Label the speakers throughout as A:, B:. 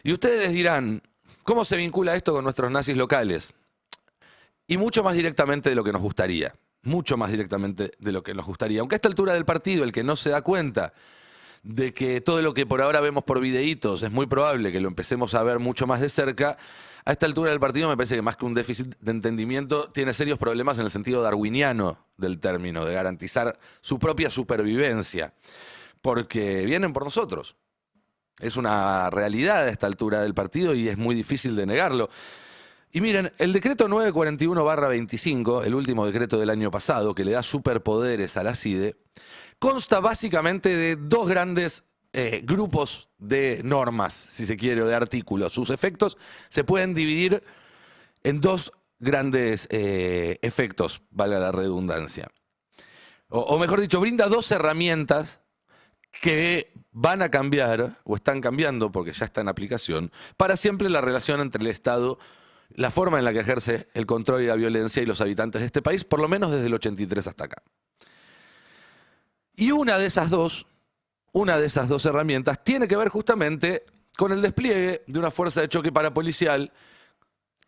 A: Y ustedes dirán, ¿cómo se vincula esto con nuestros nazis locales? Y mucho más directamente de lo que nos gustaría. Mucho más directamente de lo que nos gustaría. Aunque a esta altura del partido, el que no se da cuenta de que todo lo que por ahora vemos por videitos es muy probable que lo empecemos a ver mucho más de cerca, a esta altura del partido me parece que más que un déficit de entendimiento, tiene serios problemas en el sentido darwiniano del término, de garantizar su propia supervivencia. Porque vienen por nosotros. Es una realidad a esta altura del partido y es muy difícil de negarlo. Y miren, el decreto 941/25, el último decreto del año pasado, que le da superpoderes a la CIDE, consta básicamente de dos grandes grupos de normas, si se quiere, o de artículos. Sus efectos se pueden dividir en dos grandes efectos, valga la redundancia. O mejor dicho, brinda dos herramientas que van a cambiar, o están cambiando porque ya está en aplicación, para siempre la relación entre el Estado, la forma en la que ejerce el control y la violencia y los habitantes de este país, por lo menos desde el 83 hasta acá. Y una de esas dos herramientas tiene que ver justamente con el despliegue de una fuerza de choque parapolicial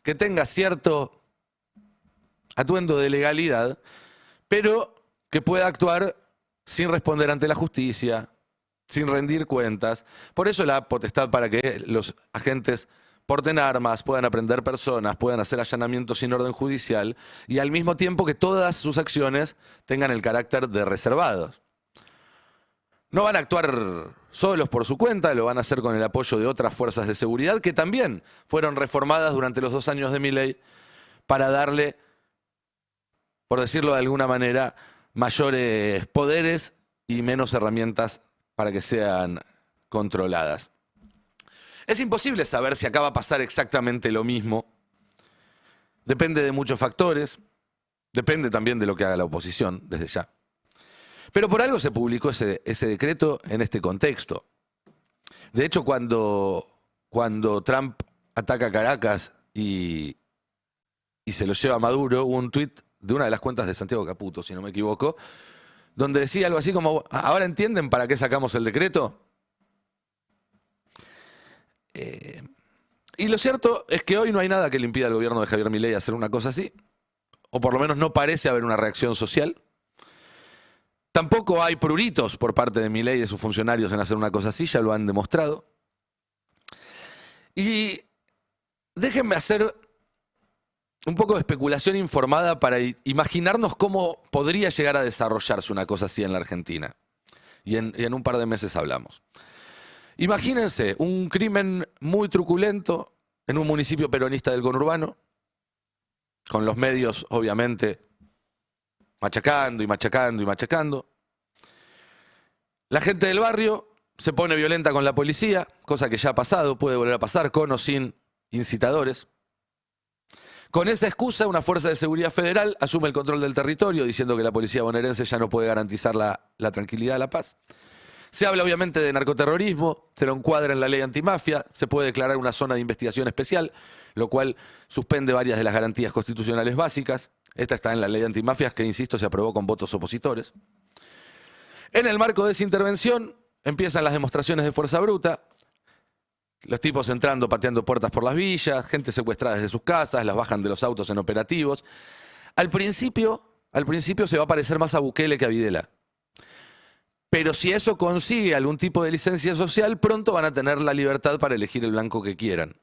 A: que tenga cierto atuendo de legalidad, pero que pueda actuar sin responder ante la justicia, sin rendir cuentas. Por eso la potestad para que los agentes porten armas, puedan aprender personas, puedan hacer allanamientos sin orden judicial y al mismo tiempo que todas sus acciones tengan el carácter de reservados. No van a actuar solos por su cuenta, lo van a hacer con el apoyo de otras fuerzas de seguridad que también fueron reformadas durante los 2 años de Milei para darle, por decirlo de alguna manera, mayores poderes y menos herramientas para que sean controladas. Es imposible saber si acá va a pasar exactamente lo mismo. Depende de muchos factores, depende también de lo que haga la oposición desde ya. Pero por algo se publicó ese decreto en este contexto. De hecho, cuando Trump ataca Caracas y se lo lleva a Maduro, hubo un tuit de una de las cuentas de Santiago Caputo, si no me equivoco, donde decía algo así como, ¿ahora entienden para qué sacamos el decreto? Y lo cierto es que hoy no hay nada que le impida al gobierno de Javier Milei hacer una cosa así, o por lo menos no parece haber una reacción social. Tampoco hay pruritos por parte de Milei y de sus funcionarios en hacer una cosa así, ya lo han demostrado. Y déjenme hacer un poco de especulación informada para imaginarnos cómo podría llegar a desarrollarse una cosa así en la Argentina. Y en un par de meses hablamos. Imagínense un crimen muy truculento en un municipio peronista del conurbano, con los medios, obviamente, machacando y machacando y machacando. La gente del barrio se pone violenta con la policía, cosa que ya ha pasado, puede volver a pasar, con o sin incitadores. Con esa excusa, una fuerza de seguridad federal asume el control del territorio, diciendo que la policía bonaerense ya no puede garantizar la tranquilidad, la paz. Se habla obviamente de narcoterrorismo, se lo encuadra en la ley antimafia, se puede declarar una zona de investigación especial, lo cual suspende varias de las garantías constitucionales básicas. Esta está en la ley antimafias que, insisto, se aprobó con votos opositores. En el marco de esa intervención empiezan las demostraciones de fuerza bruta, los tipos entrando, pateando puertas por las villas, gente secuestrada desde sus casas, las bajan de los autos en operativos. Al principio se va a parecer más a Bukele que a Videla. Pero si eso consigue algún tipo de licencia social, pronto van a tener la libertad para elegir el blanco que quieran.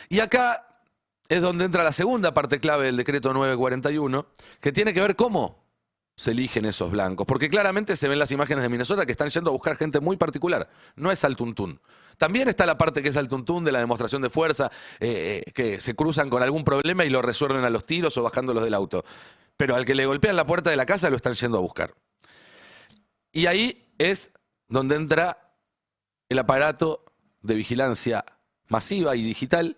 A: Y acá es donde entra la segunda parte clave del decreto 941, que tiene que ver cómo se eligen esos blancos. Porque claramente se ven las imágenes de Minnesota que están yendo a buscar gente muy particular. No es al tuntún. También está la parte que es al tuntún de la demostración de fuerza, que se cruzan con algún problema y lo resuelven a los tiros o bajándolos del auto. Pero al que le golpean la puerta de la casa lo están yendo a buscar. Y ahí es donde entra el aparato de vigilancia masiva y digital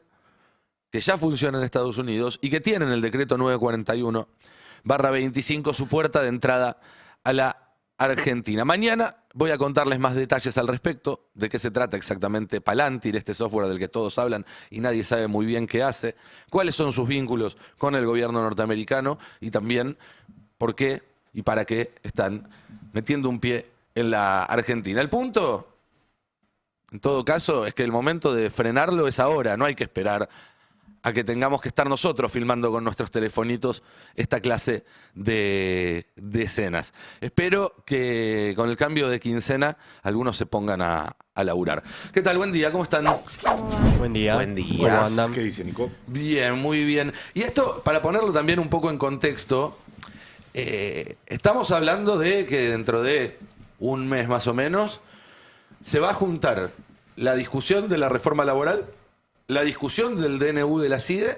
A: que ya funciona en Estados Unidos y que tiene en el decreto 941/25 su puerta de entrada a la Argentina. Mañana voy a contarles más detalles al respecto, de qué se trata exactamente Palantir, este software del que todos hablan y nadie sabe muy bien qué hace, cuáles son sus vínculos con el gobierno norteamericano y también por qué y para qué están metiendo un pie en la Argentina. El punto En todo caso, es que el momento de frenarlo es ahora, no hay que esperar a que tengamos que estar nosotros filmando con nuestros telefonitos esta clase de escenas. Espero que con el cambio de quincena algunos se pongan a laburar. ¿Qué tal? Buen día, ¿cómo están?
B: Buen día.
C: Buen día.
B: ¿Cómo andan?
C: ¿Qué dice Nico?
A: Bien, muy bien. Y esto, para ponerlo también un poco en contexto, estamos hablando de que dentro de un mes más o menos se va a juntar la discusión de la reforma laboral, la discusión del DNU de la CIDE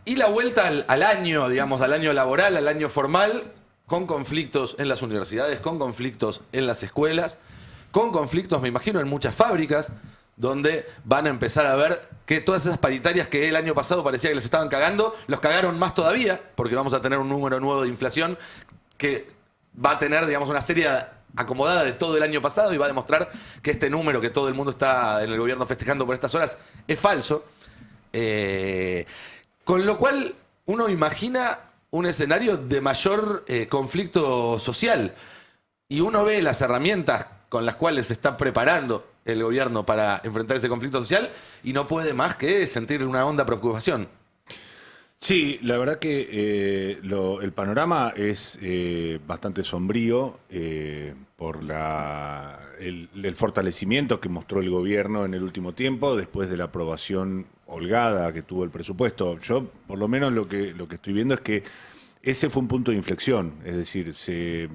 A: y la vuelta al año, digamos, al año laboral, al año formal, con conflictos en las universidades, con conflictos en las escuelas, con conflictos, me imagino, en muchas fábricas, donde van a empezar a ver que todas esas paritarias que el año pasado parecía que les estaban cagando, los cagaron más todavía, porque vamos a tener un número nuevo de inflación que va a tener, digamos, una serie acomodada de todo el año pasado y va a demostrar que este número que todo el mundo está en el gobierno festejando por estas horas es falso. Con lo cual uno imagina un escenario de mayor conflicto social y uno ve las herramientas con las cuales se está preparando el gobierno para enfrentar ese conflicto social y no puede más que sentir una honda preocupación.
C: Sí, la verdad que el panorama es bastante sombrío por el fortalecimiento que mostró el gobierno en el último tiempo, después de la aprobación holgada que tuvo el presupuesto. Yo, por lo menos, lo que estoy viendo es que ese fue un punto de inflexión. Es decir, se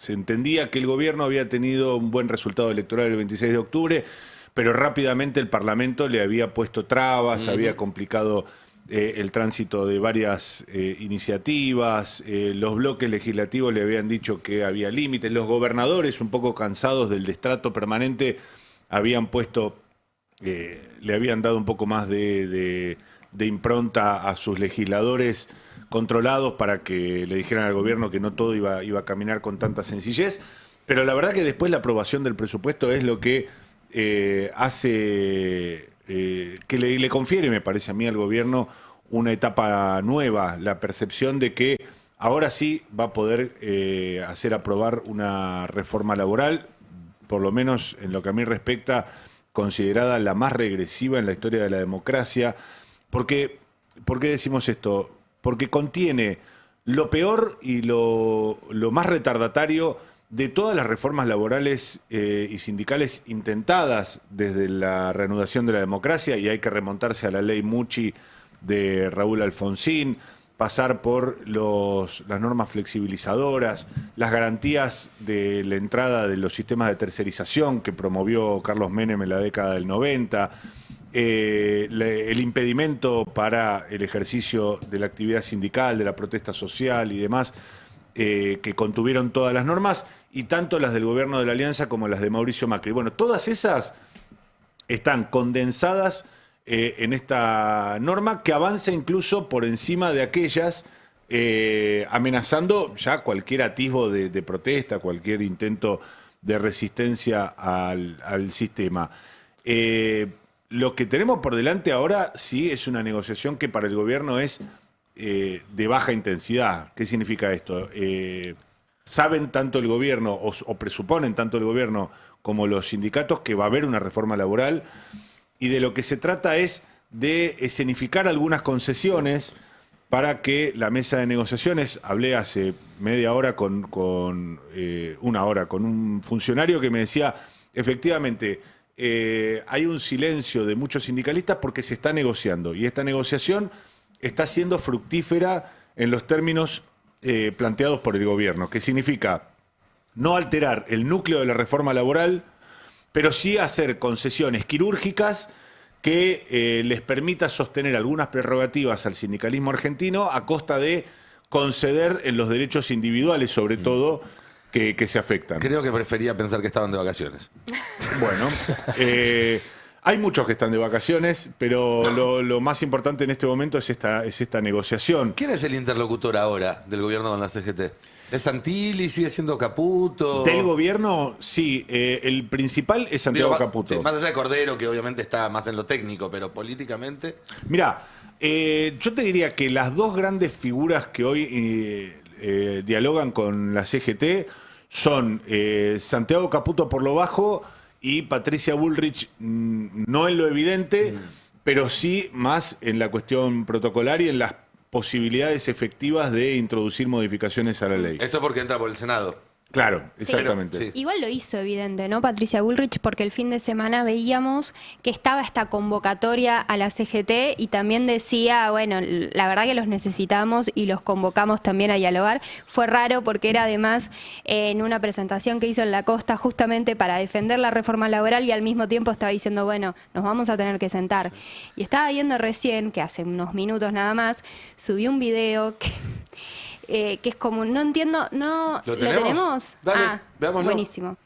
C: entendía que el gobierno había tenido un buen resultado electoral el 26 de octubre, pero rápidamente el Parlamento le había puesto trabas, había complicado el tránsito de varias iniciativas, los bloques legislativos le habían dicho que había límites, los gobernadores, un poco cansados del destrato permanente, habían puesto, le habían dado un poco más de impronta a sus legisladores controlados para que le dijeran al gobierno que no todo iba a caminar con tanta sencillez, pero la verdad que después la aprobación del presupuesto es lo que hace que le confiere, me parece a mí, al gobierno una etapa nueva, la percepción de que ahora sí va a poder hacer aprobar una reforma laboral, por lo menos en lo que a mí respecta, considerada la más regresiva en la historia de la democracia. ¿Por qué decimos esto? Porque contiene lo peor y lo más retardatario de todas las reformas laborales y sindicales intentadas desde la reanudación de la democracia, y hay que remontarse a la ley Mucci de Raúl Alfonsín, pasar por las normas flexibilizadoras, las garantías de la entrada de los sistemas de tercerización que promovió Carlos Menem en la década del 90, el impedimento para el ejercicio de la actividad sindical, de la protesta social y demás, que contuvieron todas las normas, y tanto las del gobierno de la Alianza como las de Mauricio Macri. Bueno, todas esas están condensadas en esta norma que avanza incluso por encima de aquellas, amenazando ya cualquier atisbo de protesta, cualquier intento de resistencia al sistema. Lo que tenemos por delante ahora sí es una negociación que para el gobierno es de baja intensidad. ¿Qué significa esto? Saben tanto el gobierno o presuponen tanto el gobierno como los sindicatos que va a haber una reforma laboral, y de lo que se trata es de escenificar algunas concesiones para que la mesa de negociaciones, hablé hace media hora con una hora con un funcionario que me decía, efectivamente, hay un silencio de muchos sindicalistas porque se está negociando, y esta negociación está siendo fructífera en los términos planteados por el gobierno, que significa no alterar el núcleo de la reforma laboral, pero sí hacer concesiones quirúrgicas que les permita sostener algunas prerrogativas al sindicalismo argentino a costa de conceder en los derechos individuales, sobre todo, que se afectan.
A: Creo que prefería pensar que estaban de vacaciones.
C: Bueno, hay muchos que están de vacaciones, pero lo más importante en este momento es esta negociación.
A: ¿Quién es el interlocutor ahora del gobierno con la CGT? ¿Es Santilli? ¿Sigue siendo Caputo?
C: Del gobierno, sí. El principal es Santiago Caputo.
A: Sí, más allá de Cordero, que obviamente está más en lo técnico, pero políticamente...
C: Mirá, yo te diría que las dos grandes figuras que hoy dialogan con la CGT son Santiago Caputo por lo bajo y Patricia Bullrich, no en lo evidente, pero sí más en la cuestión protocolar y en las posibilidades efectivas de introducir modificaciones a la ley.
A: Esto porque entra por el Senado.
C: Claro, exactamente.
A: Sí.
B: Igual lo hizo evidente, ¿no? Patricia Bullrich, porque el fin de semana veíamos que estaba esta convocatoria a la CGT y también decía, bueno, la verdad que los necesitamos y los convocamos también a dialogar. Fue raro porque era además en una presentación que hizo en la costa justamente para defender la reforma laboral y al mismo tiempo estaba diciendo, bueno, nos vamos a tener que sentar. Y estaba viendo recién, que hace unos minutos nada más, subió un video que es como, no entiendo, no...
A: ¿Lo
B: tenemos?
A: Dale, veámoslo.
B: Buenísimo.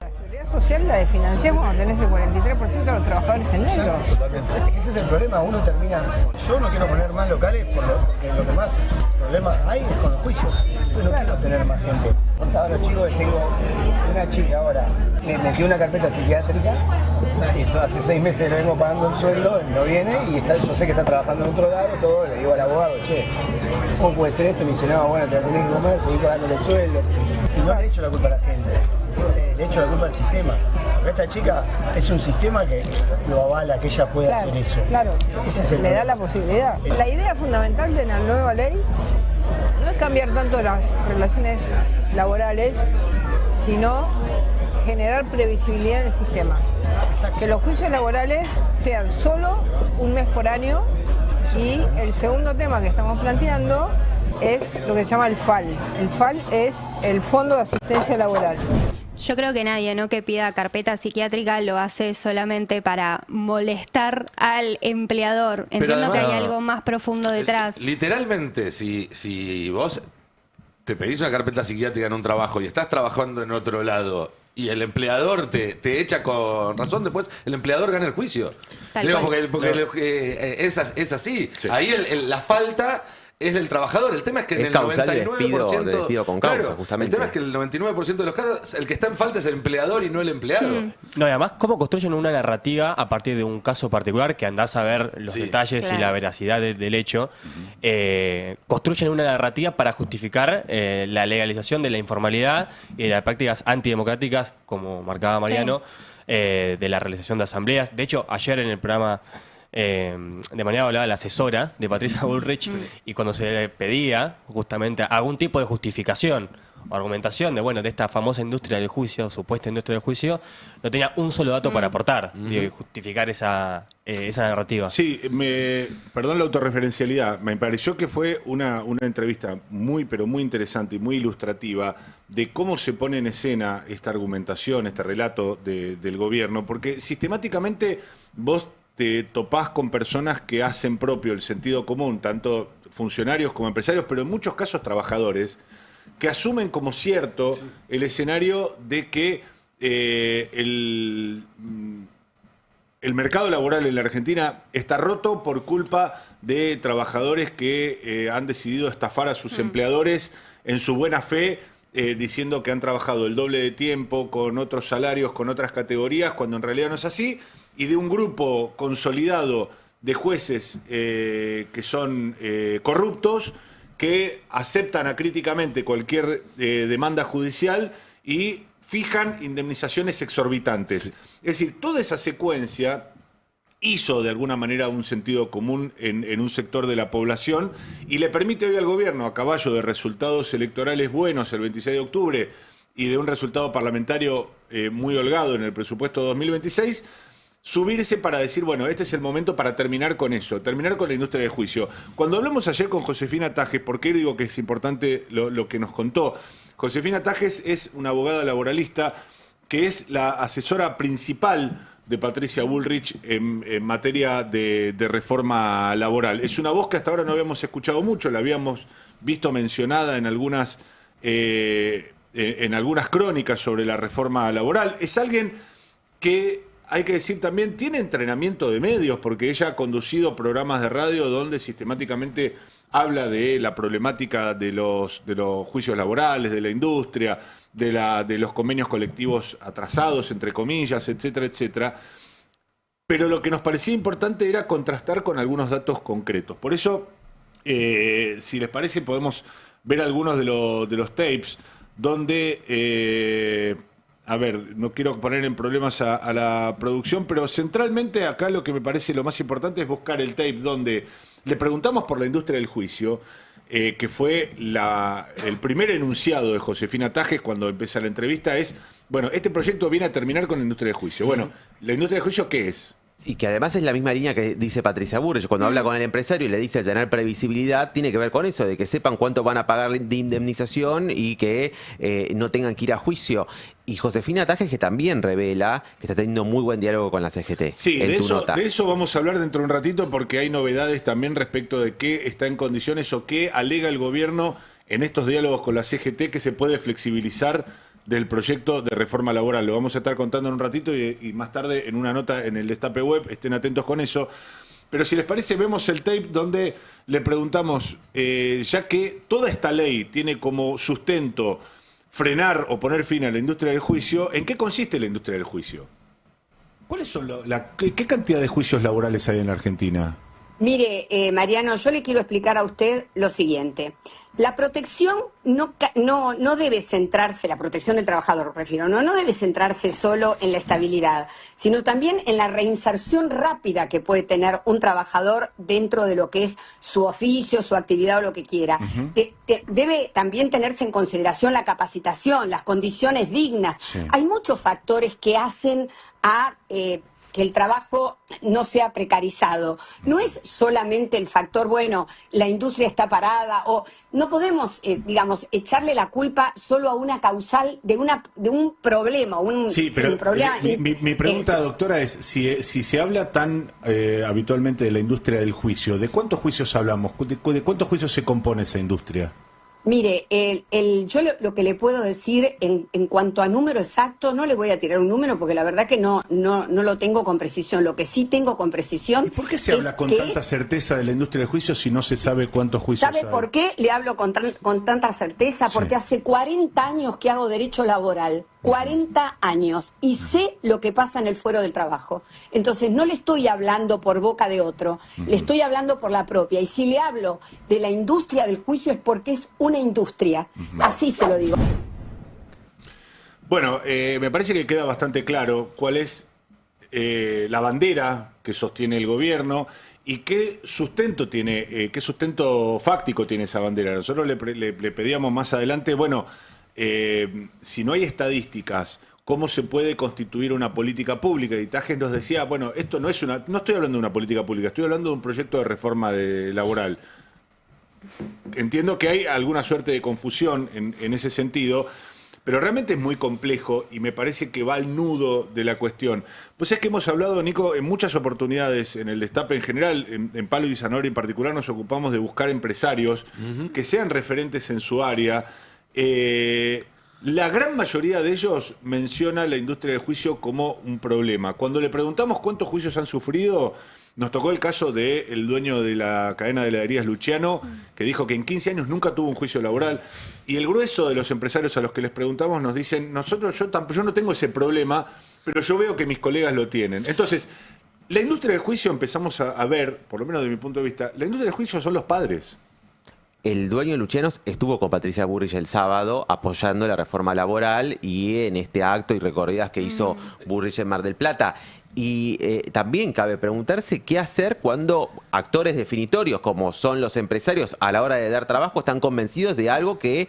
D: La seguridad social la desfinanciás cuando tenés el 43% de los trabajadores en negro.
E: Totalmente. Ese es el problema, uno termina... Yo no quiero poner más locales porque lo que más problema hay es con los juicios. Yo no quiero tener más gente. Contaba a los chicos que tengo una chica ahora, me metió una carpeta psiquiátrica y esto hace 6 meses le vengo pagando el sueldo, no viene y yo sé que está trabajando en otro lado, todo, le digo al abogado, che, ¿cómo puede ser esto? Me dice, no, bueno, te la tenés que comer, seguir pagándole el sueldo. Y no le he hecho la culpa a la gente. Le he hecho la culpa al sistema. Porque esta chica es un sistema que lo avala, que ella pueda hacer eso.
D: Claro,
E: ese es el
D: le da
E: problema.
D: la posibilidad. La idea fundamental de la nueva ley no es cambiar tanto las relaciones laborales, sino generar previsibilidad en el sistema. Que los juicios laborales sean solo un mes por año y el segundo tema que estamos planteando es lo que se llama el FAL. El FAL es el Fondo de Asistencia Laboral.
B: Yo creo que nadie, ¿no?, que pida carpeta psiquiátrica lo hace solamente para molestar al empleador. Entiendo que hay algo más profundo detrás.
A: Literalmente, si vos te pedís una carpeta psiquiátrica en un trabajo y estás trabajando en otro lado y el empleador te echa con razón, después el empleador gana el juicio.
B: Tal
A: Digo,
B: cual.
A: porque es así. Sí. Ahí la falta es del trabajador. El tema es que en
F: Es
A: el
F: causal de
A: 99%...
F: despido con causa, justamente.
A: El tema es que el 99% de los casos, el que está en falta es el empleador y no el empleado.
G: No, y además, ¿cómo construyen una narrativa a partir de un caso particular que andás a ver los detalles y la veracidad del hecho? Construyen una narrativa para justificar la legalización de la informalidad y de las prácticas antidemocráticas, como marcaba Mariano, de la realización de asambleas. De hecho, ayer en el programa... de manera hablaba la asesora de Patricia Bullrich y cuando se le pedía justamente algún tipo de justificación o argumentación de esta famosa industria del juicio, supuesta industria del juicio, no tenía un solo dato para aportar y justificar esa narrativa.
C: Sí, perdón la autorreferencialidad, me pareció que fue una entrevista pero muy interesante y muy ilustrativa de cómo se pone en escena esta argumentación, este relato del gobierno, porque sistemáticamente vos te topás con personas que hacen propio el sentido común, tanto funcionarios como empresarios, pero en muchos casos trabajadores, que asumen como cierto el escenario de que el mercado laboral en la Argentina está roto por culpa de trabajadores que han decidido estafar a sus empleadores en su buena fe, diciendo que han trabajado el doble de tiempo, con otros salarios, con otras categorías, cuando en realidad no es así, y de un grupo consolidado de jueces que son corruptos, que aceptan acríticamente cualquier demanda judicial y fijan indemnizaciones exorbitantes. Es decir, toda esa secuencia hizo de alguna manera un sentido común en un sector de la población y le permite hoy al gobierno, a caballo de resultados electorales buenos el 26 de octubre y de un resultado parlamentario muy holgado en el presupuesto 2026, subirse para decir, bueno, este es el momento para terminar con eso, terminar con la industria del juicio. Cuando hablamos ayer con Josefina Tajes, ¿por qué digo que es importante lo que nos contó? Josefina Tajes es una abogada laboralista que es la asesora principal de Patricia Bullrich en materia de reforma laboral. Es una voz que hasta ahora no habíamos escuchado mucho, la habíamos visto mencionada en algunas crónicas sobre la reforma laboral. Es alguien que, hay que decir también, tiene entrenamiento de medios, porque ella ha conducido programas de radio donde sistemáticamente habla de la problemática de los juicios laborales, de la industria, de los convenios colectivos atrasados, entre comillas, etcétera, etcétera. Pero lo que nos parecía importante era contrastar con algunos datos concretos. Por eso, si les parece, podemos ver algunos de los tapes donde, a ver, no quiero poner en problemas a la producción, pero centralmente acá lo que me parece lo más importante es buscar el tape donde le preguntamos por la industria del juicio, que fue el primer enunciado de Josefina Tajes cuando empieza la entrevista, es, bueno, este proyecto viene a terminar con la industria del juicio. Bueno, ¿la industria del juicio qué es?
F: Y que además es la misma línea que dice Patricia Bullrich. Cuando habla con el empresario y le dice tener previsibilidad, tiene que ver con eso, de que sepan cuánto van a pagar de indemnización y que no tengan que ir a juicio. Y Josefina Tajes, que también revela que está teniendo muy buen diálogo con la CGT.
C: Sí, de eso vamos a hablar dentro de un ratito, porque hay novedades también respecto de qué está en condiciones o qué alega el gobierno en estos diálogos con la CGT que se puede flexibilizar del proyecto de reforma laboral. Lo vamos a estar contando en un ratito y más tarde en una nota en el Destape Web, estén atentos con eso. Pero si les parece, vemos el tape donde le preguntamos, ya que toda esta ley tiene como sustento frenar o poner fin a la industria del juicio, ¿en qué consiste la industria del juicio? ¿Cuáles son qué cantidad de juicios laborales hay en la Argentina?
H: Mire, Mariano, yo le quiero explicar a usted lo siguiente. La protección no debe centrarse, la protección del trabajador, prefiero, no debe centrarse solo en la estabilidad, sino también en la reinserción rápida que puede tener un trabajador dentro de lo que es su oficio, su actividad o lo que quiera. Debe también tenerse en consideración la capacitación, las condiciones dignas. Sí. Hay muchos factores que hacen a que el trabajo no sea precarizado. No es solamente el factor, bueno, la industria está parada, o no podemos, digamos, echarle la culpa solo a una causal de un problema.
C: Sí, pero mi pregunta, doctora, es, si se habla tan habitualmente de la industria del juicio, ¿de cuántos juicios hablamos? ¿De cuántos juicios se compone esa industria?
H: Mire, yo lo que le puedo decir en cuanto a número exacto, no le voy a tirar un número porque la verdad que no lo tengo con precisión. Lo que sí tengo con precisión...
C: ¿Y por qué se habla con tanta certeza de la industria del juicio si no se sabe cuántos juicios hay?
H: ¿Sabe por qué le hablo con tanta certeza? Porque hace 40 años que hago derecho laboral. 40 años y sé lo que pasa en el fuero del trabajo. Entonces no le estoy hablando por boca de otro, le estoy hablando por la propia. Y si le hablo de la industria del juicio es porque es una industria. Así se lo digo.
C: Bueno, me parece que queda bastante claro cuál es la bandera que sostiene el gobierno y qué sustento tiene, qué sustento fáctico tiene esa bandera. Nosotros le pedíamos más adelante, bueno, si no hay estadísticas, ¿cómo se puede constituir una política pública? Y Tajes nos decía, bueno, esto no estoy hablando de una política pública, estoy hablando de un proyecto de reforma laboral. Entiendo que hay alguna suerte de confusión en ese sentido, pero realmente es muy complejo y me parece que va al nudo de la cuestión. Pues es que hemos hablado, Nico, en muchas oportunidades, en el Destape en general, en Palo y Zanahoria en particular, nos ocupamos de buscar empresarios que sean referentes en su área. La gran mayoría de ellos menciona la industria del juicio como un problema. Cuando le preguntamos cuántos juicios han sufrido, nos tocó el caso del dueño de la cadena de heladerías Luciano, que dijo que en 15 años nunca tuvo un juicio laboral. Y el grueso de los empresarios a los que les preguntamos nos dicen, yo no tengo ese problema, pero yo veo que mis colegas lo tienen. Entonces, la industria del juicio empezamos a ver, por lo menos de mi punto de vista, la industria del juicio son los padres.
F: El dueño de Lucianos estuvo con Patricia Bullrich el sábado apoyando la reforma laboral y en este acto y recorridas que hizo Bullrich en Mar del Plata. Y también cabe preguntarse qué hacer cuando actores definitorios, como son los empresarios, a la hora de dar trabajo, están convencidos de algo que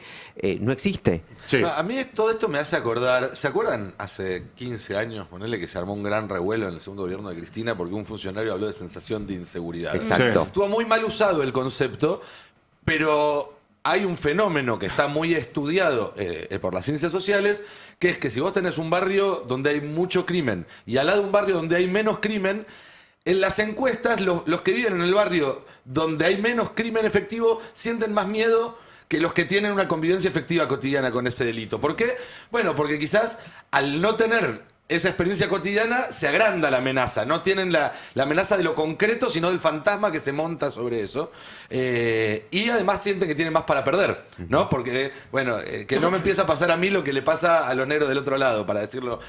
F: no existe.
A: Sí. A mí todo esto me hace acordar, ¿se acuerdan hace 15 años, ponerle que se armó un gran revuelo en el segundo gobierno de Cristina porque un funcionario habló de sensación de inseguridad?
F: Exacto.
A: Sí. Estuvo muy mal usado el concepto, pero hay un fenómeno que está muy estudiado por las ciencias sociales, que es que si vos tenés un barrio donde hay mucho crimen y al lado un barrio donde hay menos crimen, en las encuestas los que viven en el barrio donde hay menos crimen efectivo sienten más miedo que los que tienen una convivencia efectiva cotidiana con ese delito. ¿Por qué? Bueno, porque quizás al no tener esa experiencia cotidiana se agranda la amenaza. No tienen la amenaza de lo concreto, sino del fantasma que se monta sobre eso. Y además sienten que tienen más para perder, ¿no? Porque, bueno, que no me empieza a pasar a mí lo que le pasa a los negros del otro lado, para decirlo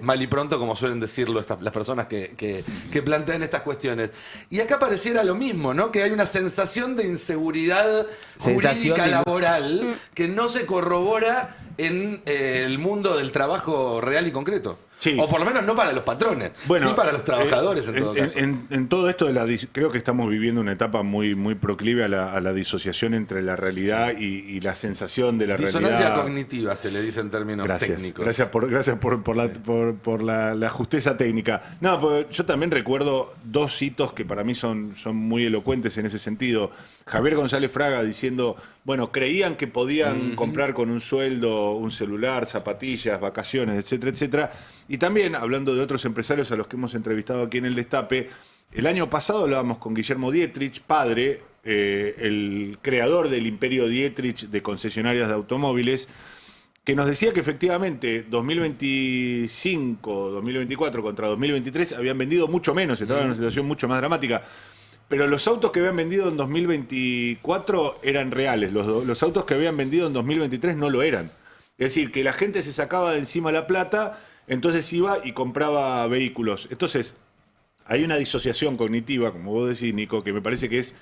A: mal y pronto, como suelen decirlo las personas que plantean estas cuestiones. Y acá pareciera lo mismo, ¿no? Que hay una sensación de inseguridad jurídica laboral que no se corrobora en el mundo del trabajo real y concreto.
C: Sí.
A: O por lo menos no para los patrones, sí para los trabajadores en todo caso.
C: En todo esto creo que estamos viviendo una etapa muy proclive a la disociación entre la realidad y la sensación de la
A: Disonancia
C: realidad.
A: Cognitiva se le dice en términos técnicos.
C: Gracias por la justeza técnica. No, pues yo también recuerdo dos hitos que para mí son muy elocuentes en ese sentido. Javier González Fraga diciendo, bueno, creían que podían comprar con un sueldo un celular, zapatillas, vacaciones, etcétera, etcétera. Y también, hablando de otros empresarios a los que hemos entrevistado aquí en el Destape, el año pasado hablábamos con Guillermo Dietrich, padre, el creador del imperio Dietrich de concesionarias de automóviles, que nos decía que efectivamente 2025, 2024 contra 2023 habían vendido mucho menos, estaban en una situación mucho más dramática. Pero los autos que habían vendido en 2024 eran reales, los autos que habían vendido en 2023 no lo eran. Es decir, que la gente se sacaba de encima la plata, entonces iba y compraba vehículos. Entonces, hay una disociación cognitiva, como vos decís, Nico, que me parece que es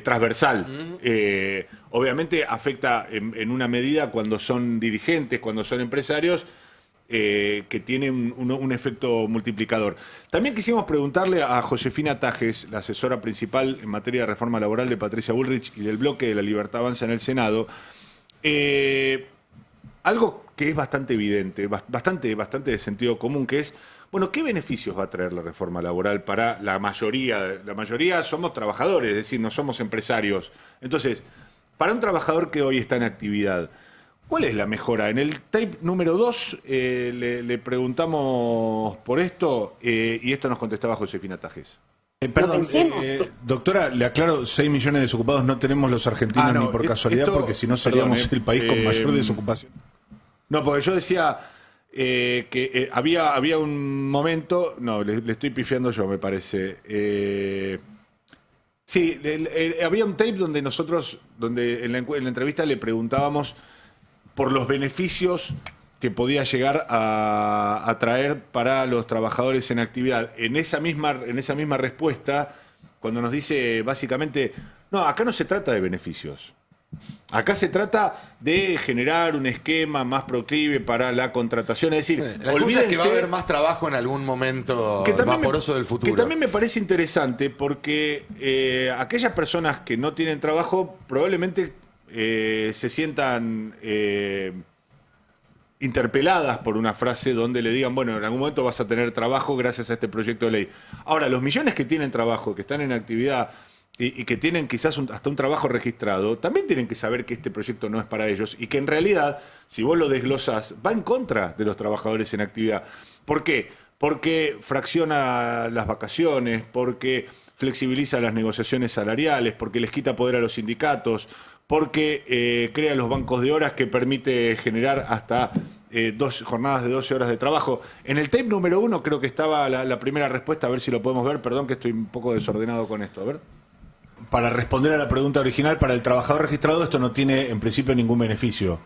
C: transversal. Obviamente afecta en una medida cuando son dirigentes, cuando son empresarios, que tienen un efecto multiplicador. También quisimos preguntarle a Josefina Tajes, la asesora principal en materia de reforma laboral de Patricia Bullrich y del bloque de La Libertad Avanza en el Senado, algo que es bastante evidente, bastante de sentido común, que es, bueno, ¿qué beneficios va a traer la reforma laboral para la mayoría? La mayoría somos trabajadores, es decir, no somos empresarios. Entonces, para un trabajador que hoy está en actividad, ¿cuál es la mejora? En el tape número 2 le preguntamos por esto y esto nos contestaba Josefina Tajes. Perdón, doctora, le aclaro, 6 millones de desocupados no tenemos los argentinos ni por casualidad, porque si no seríamos el país con mayor desocupación. No, porque yo decía que había un momento, no, le estoy pifiando yo, me parece. Sí, había un tape donde nosotros, donde en la entrevista le preguntábamos por los beneficios que podía llegar a traer para los trabajadores en actividad. En esa misma respuesta, cuando nos dice básicamente, no, acá no se trata de beneficios. Acá se trata de generar un esquema más proclive para la contratación. Es decir,
A: olvídense que va a haber más trabajo en algún momento vaporoso del futuro.
C: Que también me parece interesante porque aquellas personas que no tienen trabajo probablemente se sientan interpeladas por una frase donde le digan, bueno, en algún momento vas a tener trabajo gracias a este proyecto de ley. Ahora, los millones que tienen trabajo, que están en actividad y que tienen quizás hasta un trabajo registrado, también tienen que saber que este proyecto no es para ellos y que en realidad, si vos lo desglosás, va en contra de los trabajadores en actividad. ¿Por qué? Porque fracciona las vacaciones, porque flexibiliza las negociaciones salariales, porque les quita poder a los sindicatos, porque crea los bancos de horas que permite generar hasta 2 jornadas de 12 horas de trabajo. En el tape número 1 creo que estaba la primera respuesta, a ver si lo podemos ver. Perdón que estoy un poco desordenado con esto. A ver. Para responder a la pregunta original, para el trabajador registrado esto no tiene en principio ningún beneficio.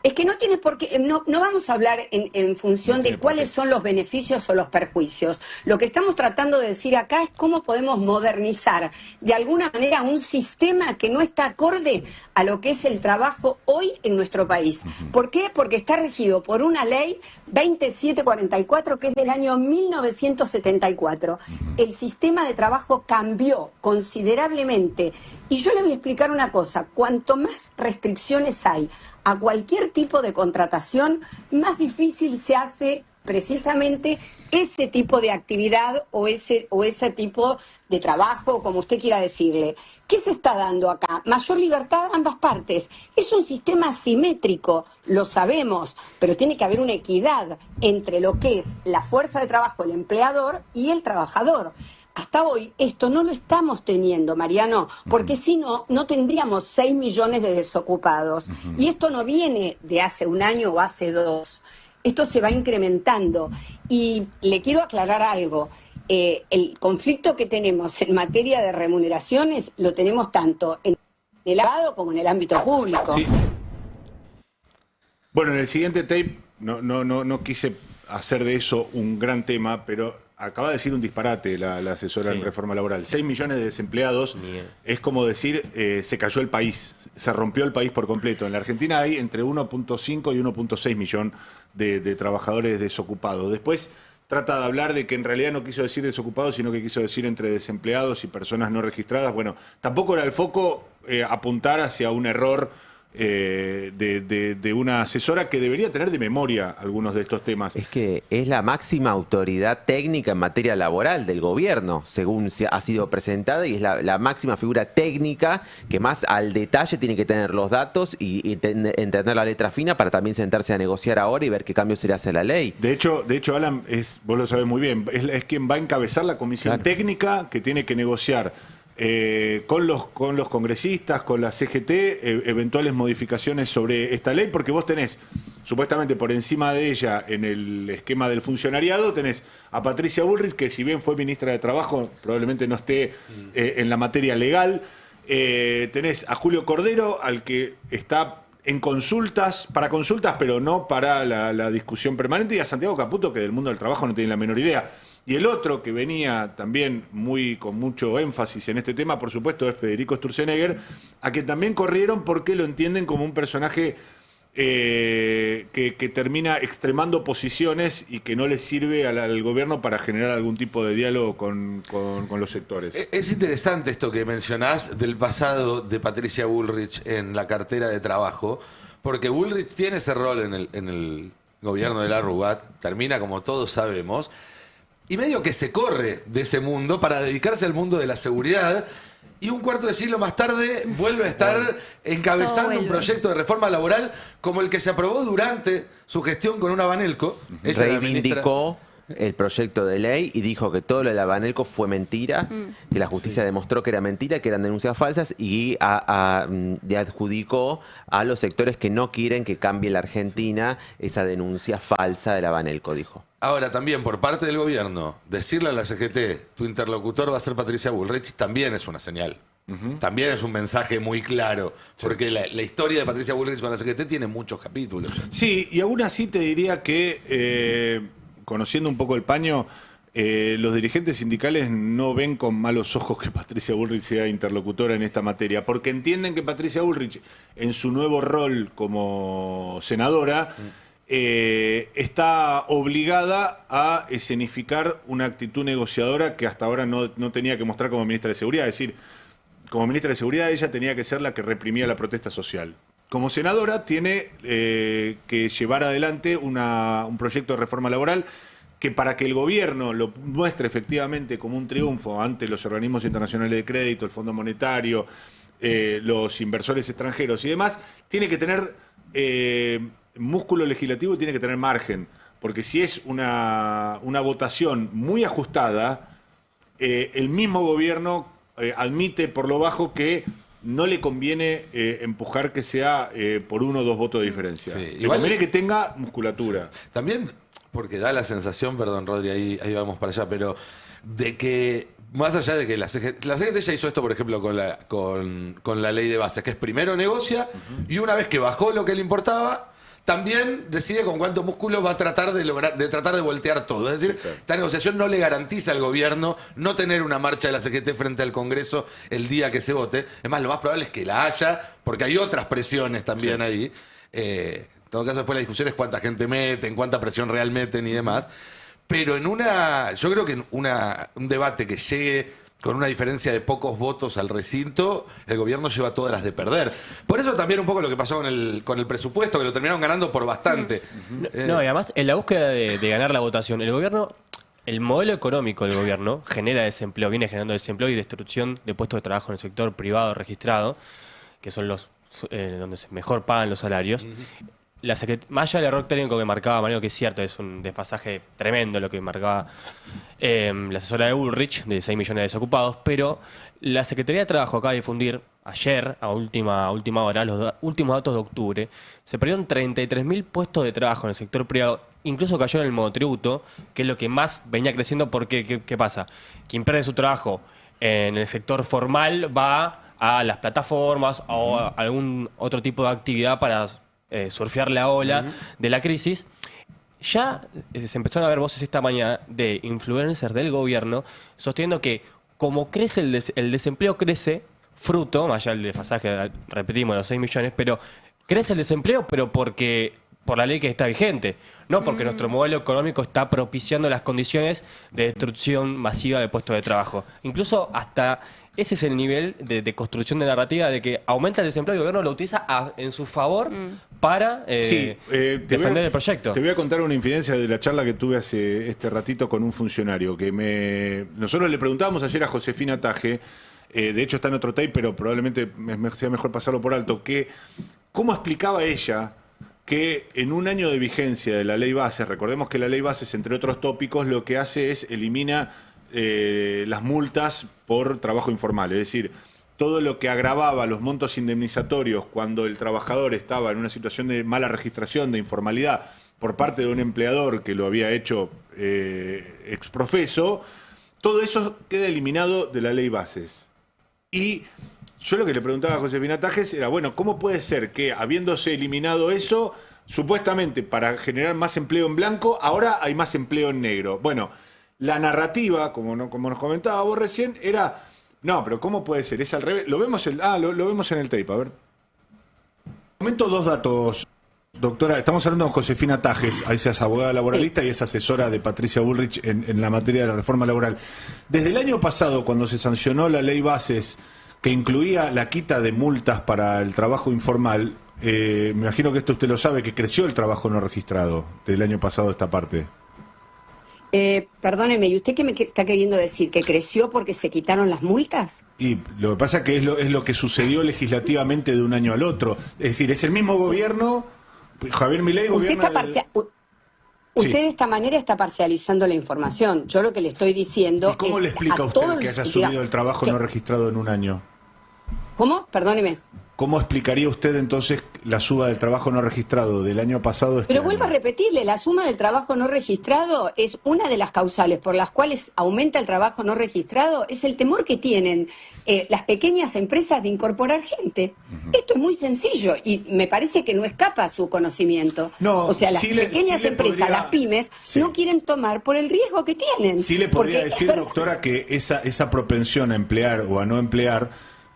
H: Es que no tiene por qué, no vamos a hablar en función de cuáles son los beneficios o los perjuicios. Lo que estamos tratando de decir acá es cómo podemos modernizar de alguna manera un sistema que no está acorde a lo que es el trabajo hoy en nuestro país. ¿Por qué? Porque está regido por una ley 2744 que es del año 1974. El sistema de trabajo cambió considerablemente. Y yo le voy a explicar una cosa, cuanto más restricciones hay a cualquier tipo de contratación, más difícil se hace precisamente ese tipo de actividad o ese tipo de trabajo, como usted quiera decirle. ¿Qué se está dando acá? Mayor libertad a ambas partes. Es un sistema asimétrico, lo sabemos, pero tiene que haber una equidad entre lo que es la fuerza de trabajo, el empleador y el trabajador. Hasta hoy esto no lo estamos teniendo, Mariano, porque si no, no tendríamos 6 millones de desocupados. Y esto no viene de hace un año o hace 2. esto se va incrementando. Y le quiero aclarar algo. El conflicto que tenemos en materia de remuneraciones lo tenemos tanto en el privado como en el ámbito público.
C: Sí. Bueno, en el siguiente tape no quise hacer de eso un gran tema, pero acaba de decir un disparate la asesora en reforma laboral. 6 millones de desempleados es como decir, se cayó el país, se rompió el país por completo. En la Argentina hay entre 1.5 y 1.6 millón de trabajadores desocupados. Después trata de hablar de que en realidad no quiso decir desocupados, sino que quiso decir entre desempleados y personas no registradas. Bueno, tampoco era el foco apuntar hacia un error de una asesora que debería tener de memoria algunos de estos temas.
F: Es que es la máxima autoridad técnica en materia laboral del gobierno, según ha sido presentada, y es la máxima figura técnica que más al detalle tiene que tener los datos y entender la letra fina para también sentarse a negociar ahora y ver qué cambios se le hace a la ley.
C: De hecho Alan, vos lo sabés muy bien, es quien va a encabezar la comisión técnica que tiene que negociar con los congresistas, con la CGT, eventuales modificaciones sobre esta ley, porque vos tenés, supuestamente por encima de ella, en el esquema del funcionariado, tenés a Patricia Bullrich, que si bien fue ministra de Trabajo, probablemente no esté en la materia legal. Tenés a Julio Cordero, al que está en consultas, pero no para la discusión permanente, y a Santiago Caputo, que del mundo del trabajo no tiene la menor idea. Y el otro que venía también con mucho énfasis en este tema, por supuesto, es Federico Sturzenegger, a quien también corrieron porque lo entienden como un personaje que termina extremando posiciones y que no le sirve al gobierno para generar algún tipo de diálogo con los sectores.
A: Es interesante esto que mencionás del pasado de Patricia Bullrich en la cartera de trabajo, porque Bullrich tiene ese rol en el gobierno de la Rúa, termina, como todos sabemos, y medio que se corre de ese mundo para dedicarse al mundo de la seguridad, y un cuarto de siglo más tarde vuelve a estar encabezando un proyecto de reforma laboral como el que se aprobó durante su gestión con una Banelco.
F: Reivindicó el proyecto de ley y dijo que todo lo de la Banelco fue mentira, que la justicia demostró que era mentira, que eran denuncias falsas, y le adjudicó a los sectores que no quieren que cambie la Argentina esa denuncia falsa de la Banelco, dijo.
A: Ahora, también por parte del gobierno, decirle a la CGT, tu interlocutor va a ser Patricia Bullrich, también es una señal. También es un mensaje muy claro, porque la historia de Patricia Bullrich con la CGT tiene muchos capítulos.
C: Sí, y aún así te diría que, conociendo un poco el paño, los dirigentes sindicales no ven con malos ojos que Patricia Bullrich sea interlocutora en esta materia, porque entienden que Patricia Bullrich, en su nuevo rol como senadora, está obligada a escenificar una actitud negociadora que hasta ahora no tenía que mostrar como ministra de Seguridad. Es decir, como ministra de Seguridad ella tenía que ser la que reprimía la protesta social. Como senadora tiene que llevar adelante un proyecto de reforma laboral que, para que el gobierno lo muestre efectivamente como un triunfo ante los organismos internacionales de crédito, el Fondo Monetario, los inversores extranjeros y demás, tiene que tener músculo legislativo y tiene que tener margen, porque si es una votación muy ajustada, el mismo gobierno admite por lo bajo que no le conviene empujar que sea por 1 o 2 votos de diferencia. Sí, le conviene que tenga musculatura.
A: Sí. También, porque da la sensación, perdón Rodri, ahí vamos para allá, pero de que más allá de que la CGT ya hizo esto, por ejemplo, con la ley de bases, que es primero negocia y una vez que bajó lo que le importaba, también decide con cuánto músculo va a tratar de voltear todo. Es decir, esta negociación no le garantiza al gobierno no tener una marcha de la CGT frente al Congreso el día que se vote. Es más, lo más probable es que la haya, porque hay otras presiones también ahí. En todo caso, después la discusión es cuánta gente meten, cuánta presión real meten y demás. Pero yo creo que en un debate que llegue con una diferencia de pocos votos al recinto, el gobierno lleva todas las de perder. Por eso también un poco lo que pasó con el presupuesto, que lo terminaron ganando por bastante.
G: No, y además, en la búsqueda de ganar la votación, el modelo económico del gobierno genera desempleo, viene generando desempleo y destrucción de puestos de trabajo en el sector privado registrado, que son los donde se mejor pagan los salarios. más allá del error técnico que marcaba Mariano, que es cierto, es un desfasaje tremendo lo que marcaba la asesora de Bullrich, de 6 millones de desocupados, pero la Secretaría de Trabajo acaba de difundir ayer, a última hora, los últimos datos de octubre. Se perdieron 33.000 puestos de trabajo en el sector privado, incluso cayó en el monotributo, que es lo que más venía creciendo, porque ¿qué pasa? Quien pierde su trabajo en el sector formal va a las plataformas o a algún otro tipo de actividad para surfear la ola de la crisis. Ya se empezaron a ver voces esta mañana de influencers del gobierno sosteniendo que como crece el desempleo crece, fruto, más allá del desfasaje, repetimos, los 6 millones, pero crece el desempleo, pero por la ley que está vigente, no porque nuestro modelo económico está propiciando las condiciones de destrucción masiva de puestos de trabajo. Incluso hasta ese es el nivel de construcción de narrativa de que aumenta el desempleo y el gobierno lo utiliza en su favor para defender el proyecto.
C: Te voy a contar una infidencia de la charla que tuve hace este ratito con un funcionario nosotros le preguntábamos ayer a Josefina Taje, de hecho está en otro tape, pero probablemente sea mejor pasarlo por alto, que cómo explicaba ella que en un año de vigencia de la ley Bases, recordemos que la ley Bases, entre otros tópicos, lo que hace es elimina las multas por trabajo informal, es decir, todo lo que agravaba los montos indemnizatorios cuando el trabajador estaba en una situación de mala registración, de informalidad, por parte de un empleador que lo había hecho exprofeso, todo eso queda eliminado de la ley Bases. Y yo lo que le preguntaba a Josefina Tajes era, bueno, ¿cómo puede ser que habiéndose eliminado eso, supuestamente para generar más empleo en blanco, ahora hay más empleo en negro? Bueno, la narrativa, como nos comentaba vos recién, era, no, pero ¿cómo puede ser? Es al revés. Lo vemos lo vemos en el tape, a ver. Comento 2 datos, doctora. Estamos hablando con Josefina Tajes, ella es abogada laboralista y es asesora de Patricia Bullrich en la materia de la reforma laboral. Desde el año pasado, cuando se sancionó la ley Bases, que incluía la quita de multas para el trabajo informal, me imagino que esto usted lo sabe, que creció el trabajo no registrado del año pasado esta parte.
H: Perdóneme, ¿y usted qué me está queriendo decir? ¿Que creció porque se quitaron las multas?
C: Y lo que pasa es que es lo que sucedió legislativamente de un año al otro. Es decir, es el mismo gobierno, Javier Milei gobierna...
H: Usted de esta manera está parcializando la información. Yo lo que le estoy diciendo...
C: ¿Y cómo le explica a usted que haya subido el trabajo no registrado en un año?
H: ¿Cómo? Perdóneme.
C: ¿Cómo explicaría usted entonces la suba del trabajo no registrado del año pasado?
H: Pero vuelvo a repetirle, la suma del trabajo no registrado es una de las causales por las cuales aumenta el trabajo no registrado, es el temor que tienen las pequeñas empresas de incorporar gente. Esto es muy sencillo y me parece que no escapa a su conocimiento.
C: No,
H: o sea, las pequeñas empresas, las pymes, no quieren tomar por el riesgo que tienen.
C: Sí le podría decir, doctora, que esa propensión a emplear o a no emplear,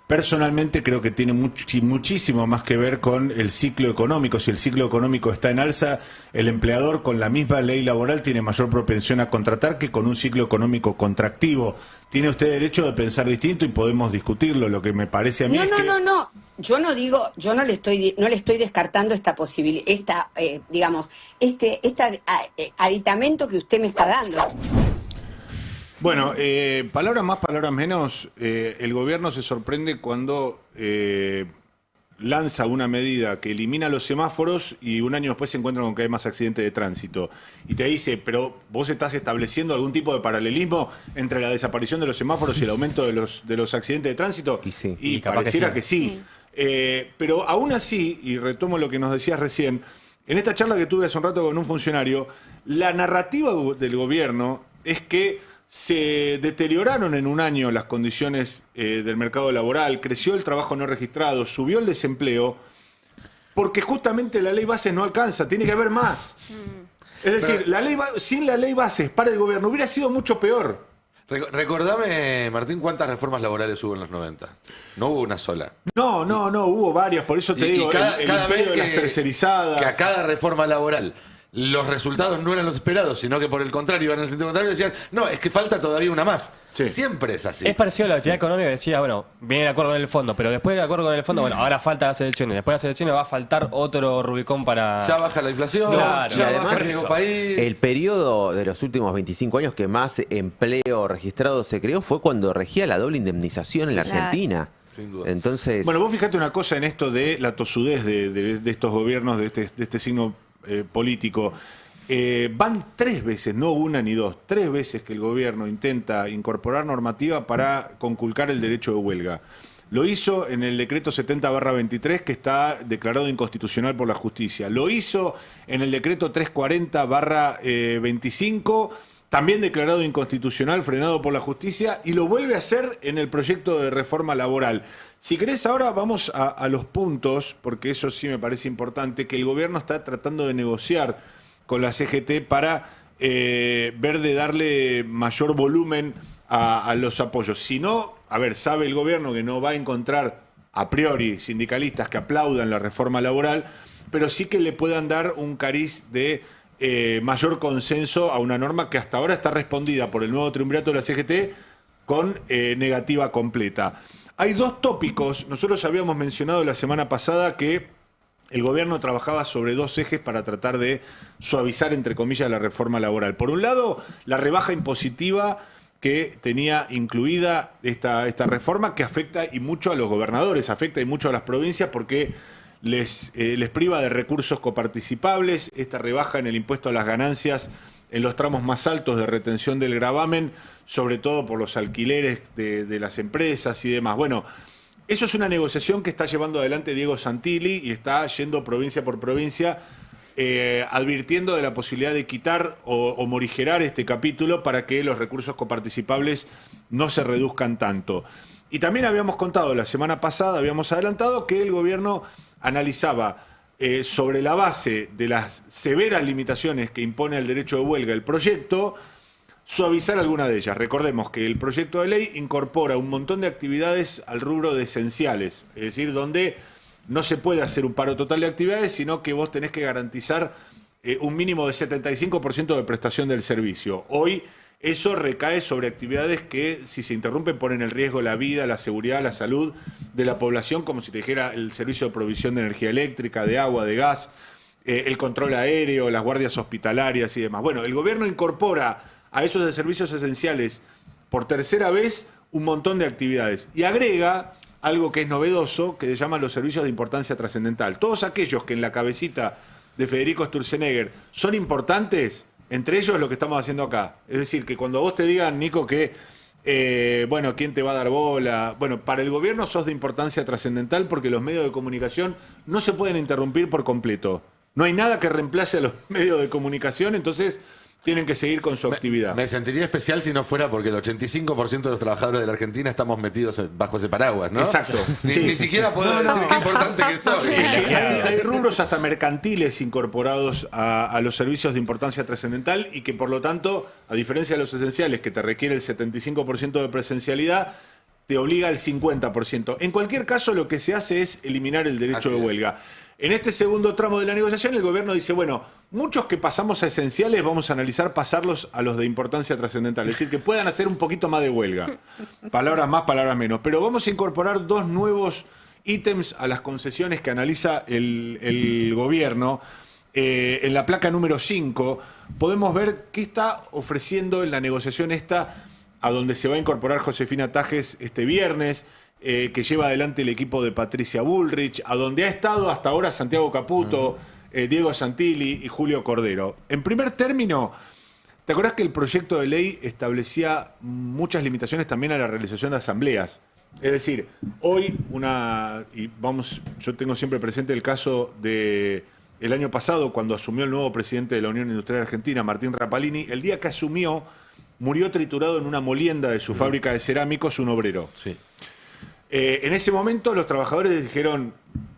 C: personalmente creo que tiene muchísimo más que ver con el ciclo económico. Si el ciclo económico está en alza, el empleador con la misma ley laboral tiene mayor propensión a contratar que con un ciclo económico contractivo. Tiene usted derecho de pensar distinto y podemos discutirlo. Lo que me parece a mí
H: No. Yo no digo, yo no le estoy descartando esta posibilidad, este aditamento que usted me está dando.
C: Bueno, palabras más, palabras menos, el gobierno se sorprende cuando lanza una medida que elimina los semáforos y un año después se encuentra con que hay más accidentes de tránsito. Y te dice, pero vos estás estableciendo algún tipo de paralelismo entre la desaparición de los semáforos y el aumento de los accidentes de tránsito. Y pareciera que sí. Pero aún así, y retomo lo que nos decías recién, en esta charla que tuve hace un rato con un funcionario, la narrativa del gobierno es que se deterioraron en un año las condiciones del mercado laboral, creció el trabajo no registrado, subió el desempleo, porque justamente la ley Bases no alcanza, tiene que haber más. Es decir, sin la ley Bases para el gobierno hubiera sido mucho peor.
A: Recordame, Martín, ¿cuántas reformas laborales hubo en los 90? No hubo una sola.
C: No, hubo varias, por eso te digo, el imperio de las tercerizadas.
A: Que a cada reforma laboral los resultados no eran los esperados, sino que por el contrario iban en el sentido contrario y decían, no, es que falta todavía una más. Sí. Siempre es así.
G: Es parecido a la actividad económica que decía, bueno, viene el acuerdo con el fondo, pero después del acuerdo con el fondo, bueno, ahora falta las elecciones. Después de las elecciones va a faltar otro Rubicón para...
A: Ya baja la inflación,
G: claro,
A: ya
F: además,
A: baja el riesgo país.
F: El periodo de los últimos 25 años que más empleo registrado se creó fue cuando regía la doble indemnización en la Argentina.
A: Sin duda.
F: Entonces,
C: Bueno, vos fijate una cosa en esto de la tosudez de estos gobiernos, de este signo político. Van 3 veces, no una ni dos, 3 veces que el gobierno intenta incorporar normativa para conculcar el derecho de huelga. Lo hizo en el decreto 70/23, que está declarado inconstitucional por la justicia. Lo hizo en el decreto 340/25, también declarado inconstitucional, frenado por la justicia, y lo vuelve a hacer en el proyecto de reforma laboral. Si querés, ahora vamos a los puntos, porque eso sí me parece importante, que el gobierno está tratando de negociar con la CGT para ver de darle mayor volumen a los apoyos. Si no, a ver, sabe el gobierno que no va a encontrar a priori sindicalistas que aplaudan la reforma laboral, pero sí que le puedan dar un cariz de mayor consenso a una norma que hasta ahora está respondida por el nuevo triunvirato de la CGT con negativa completa. Hay 2 tópicos. Nosotros habíamos mencionado la semana pasada que el gobierno trabajaba sobre 2 ejes para tratar de suavizar, entre comillas, la reforma laboral. Por un lado, la rebaja impositiva que tenía incluida esta reforma, que afecta y mucho a los gobernadores, afecta y mucho a las provincias porque les priva de recursos coparticipables. Esta rebaja en el impuesto a las ganancias en los tramos más altos de retención del gravamen, sobre todo por los alquileres de las empresas y demás. Bueno, eso es una negociación que está llevando adelante Diego Santilli y está yendo provincia por provincia advirtiendo de la posibilidad de quitar o morigerar este capítulo para que los recursos coparticipables no se reduzcan tanto. Y también habíamos contado la semana pasada, habíamos adelantado que el gobierno analizaba sobre la base de las severas limitaciones que impone al derecho de huelga el proyecto, suavizar alguna de ellas. Recordemos que el proyecto de ley incorpora un montón de actividades al rubro de esenciales, es decir, donde no se puede hacer un paro total de actividades, sino que vos tenés que garantizar un mínimo de 75% de prestación del servicio. Hoy eso recae sobre actividades que, si se interrumpen, ponen en riesgo la vida, la seguridad, la salud de la población, como si te dijera el servicio de provisión de energía eléctrica, de agua, de gas, el control aéreo, las guardias hospitalarias y demás. Bueno, el gobierno incorpora a esos de servicios esenciales por tercera vez un montón de actividades y agrega algo que es novedoso, que se llaman los servicios de importancia trascendental. Todos aquellos que en la cabecita de Federico Sturzenegger son importantes, entre ellos lo que estamos haciendo acá. Es decir, que cuando vos te digan, Nico, que, bueno, ¿quién te va a dar bola? Bueno, para el gobierno sos de importancia trascendental porque los medios de comunicación no se pueden interrumpir por completo. No hay nada que reemplace a los medios de comunicación, entonces tienen que seguir con su actividad.
A: Me sentiría especial si no fuera porque el 85% de los trabajadores de la Argentina estamos metidos bajo ese paraguas, ¿no?
C: Exacto.
A: Ni siquiera puedo decir qué importante que soy.
C: Hay rubros hasta mercantiles incorporados a los servicios de importancia trascendental y que, por lo tanto, a diferencia de los esenciales, que te requiere el 75% de presencialidad, te obliga al 50%. En cualquier caso, lo que se hace es eliminar el derecho de huelga. En este segundo tramo de la negociación, el gobierno dice, bueno, muchos que pasamos a esenciales vamos a analizar pasarlos a los de importancia trascendental. Es decir, que puedan hacer un poquito más de huelga. Palabras más, palabras menos. Pero vamos a incorporar 2 nuevos ítems a las concesiones que analiza el gobierno. En la placa número 5 podemos ver qué está ofreciendo en la negociación esta, a donde se va a incorporar Josefina Tajes este viernes, que lleva adelante el equipo de Patricia Bullrich, a donde ha estado hasta ahora Santiago Caputo, Diego Santilli y Julio Cordero. En primer término, ¿te acordás que el proyecto de ley establecía muchas limitaciones también a la realización de asambleas? Es decir, hoy yo tengo siempre presente el caso de el año pasado, cuando asumió el nuevo presidente de la Unión Industrial Argentina, Martín Rapalini. El día que asumió, murió triturado en una molienda de su fábrica de cerámicos un obrero.
A: Sí.
C: En ese momento los trabajadores dijeron,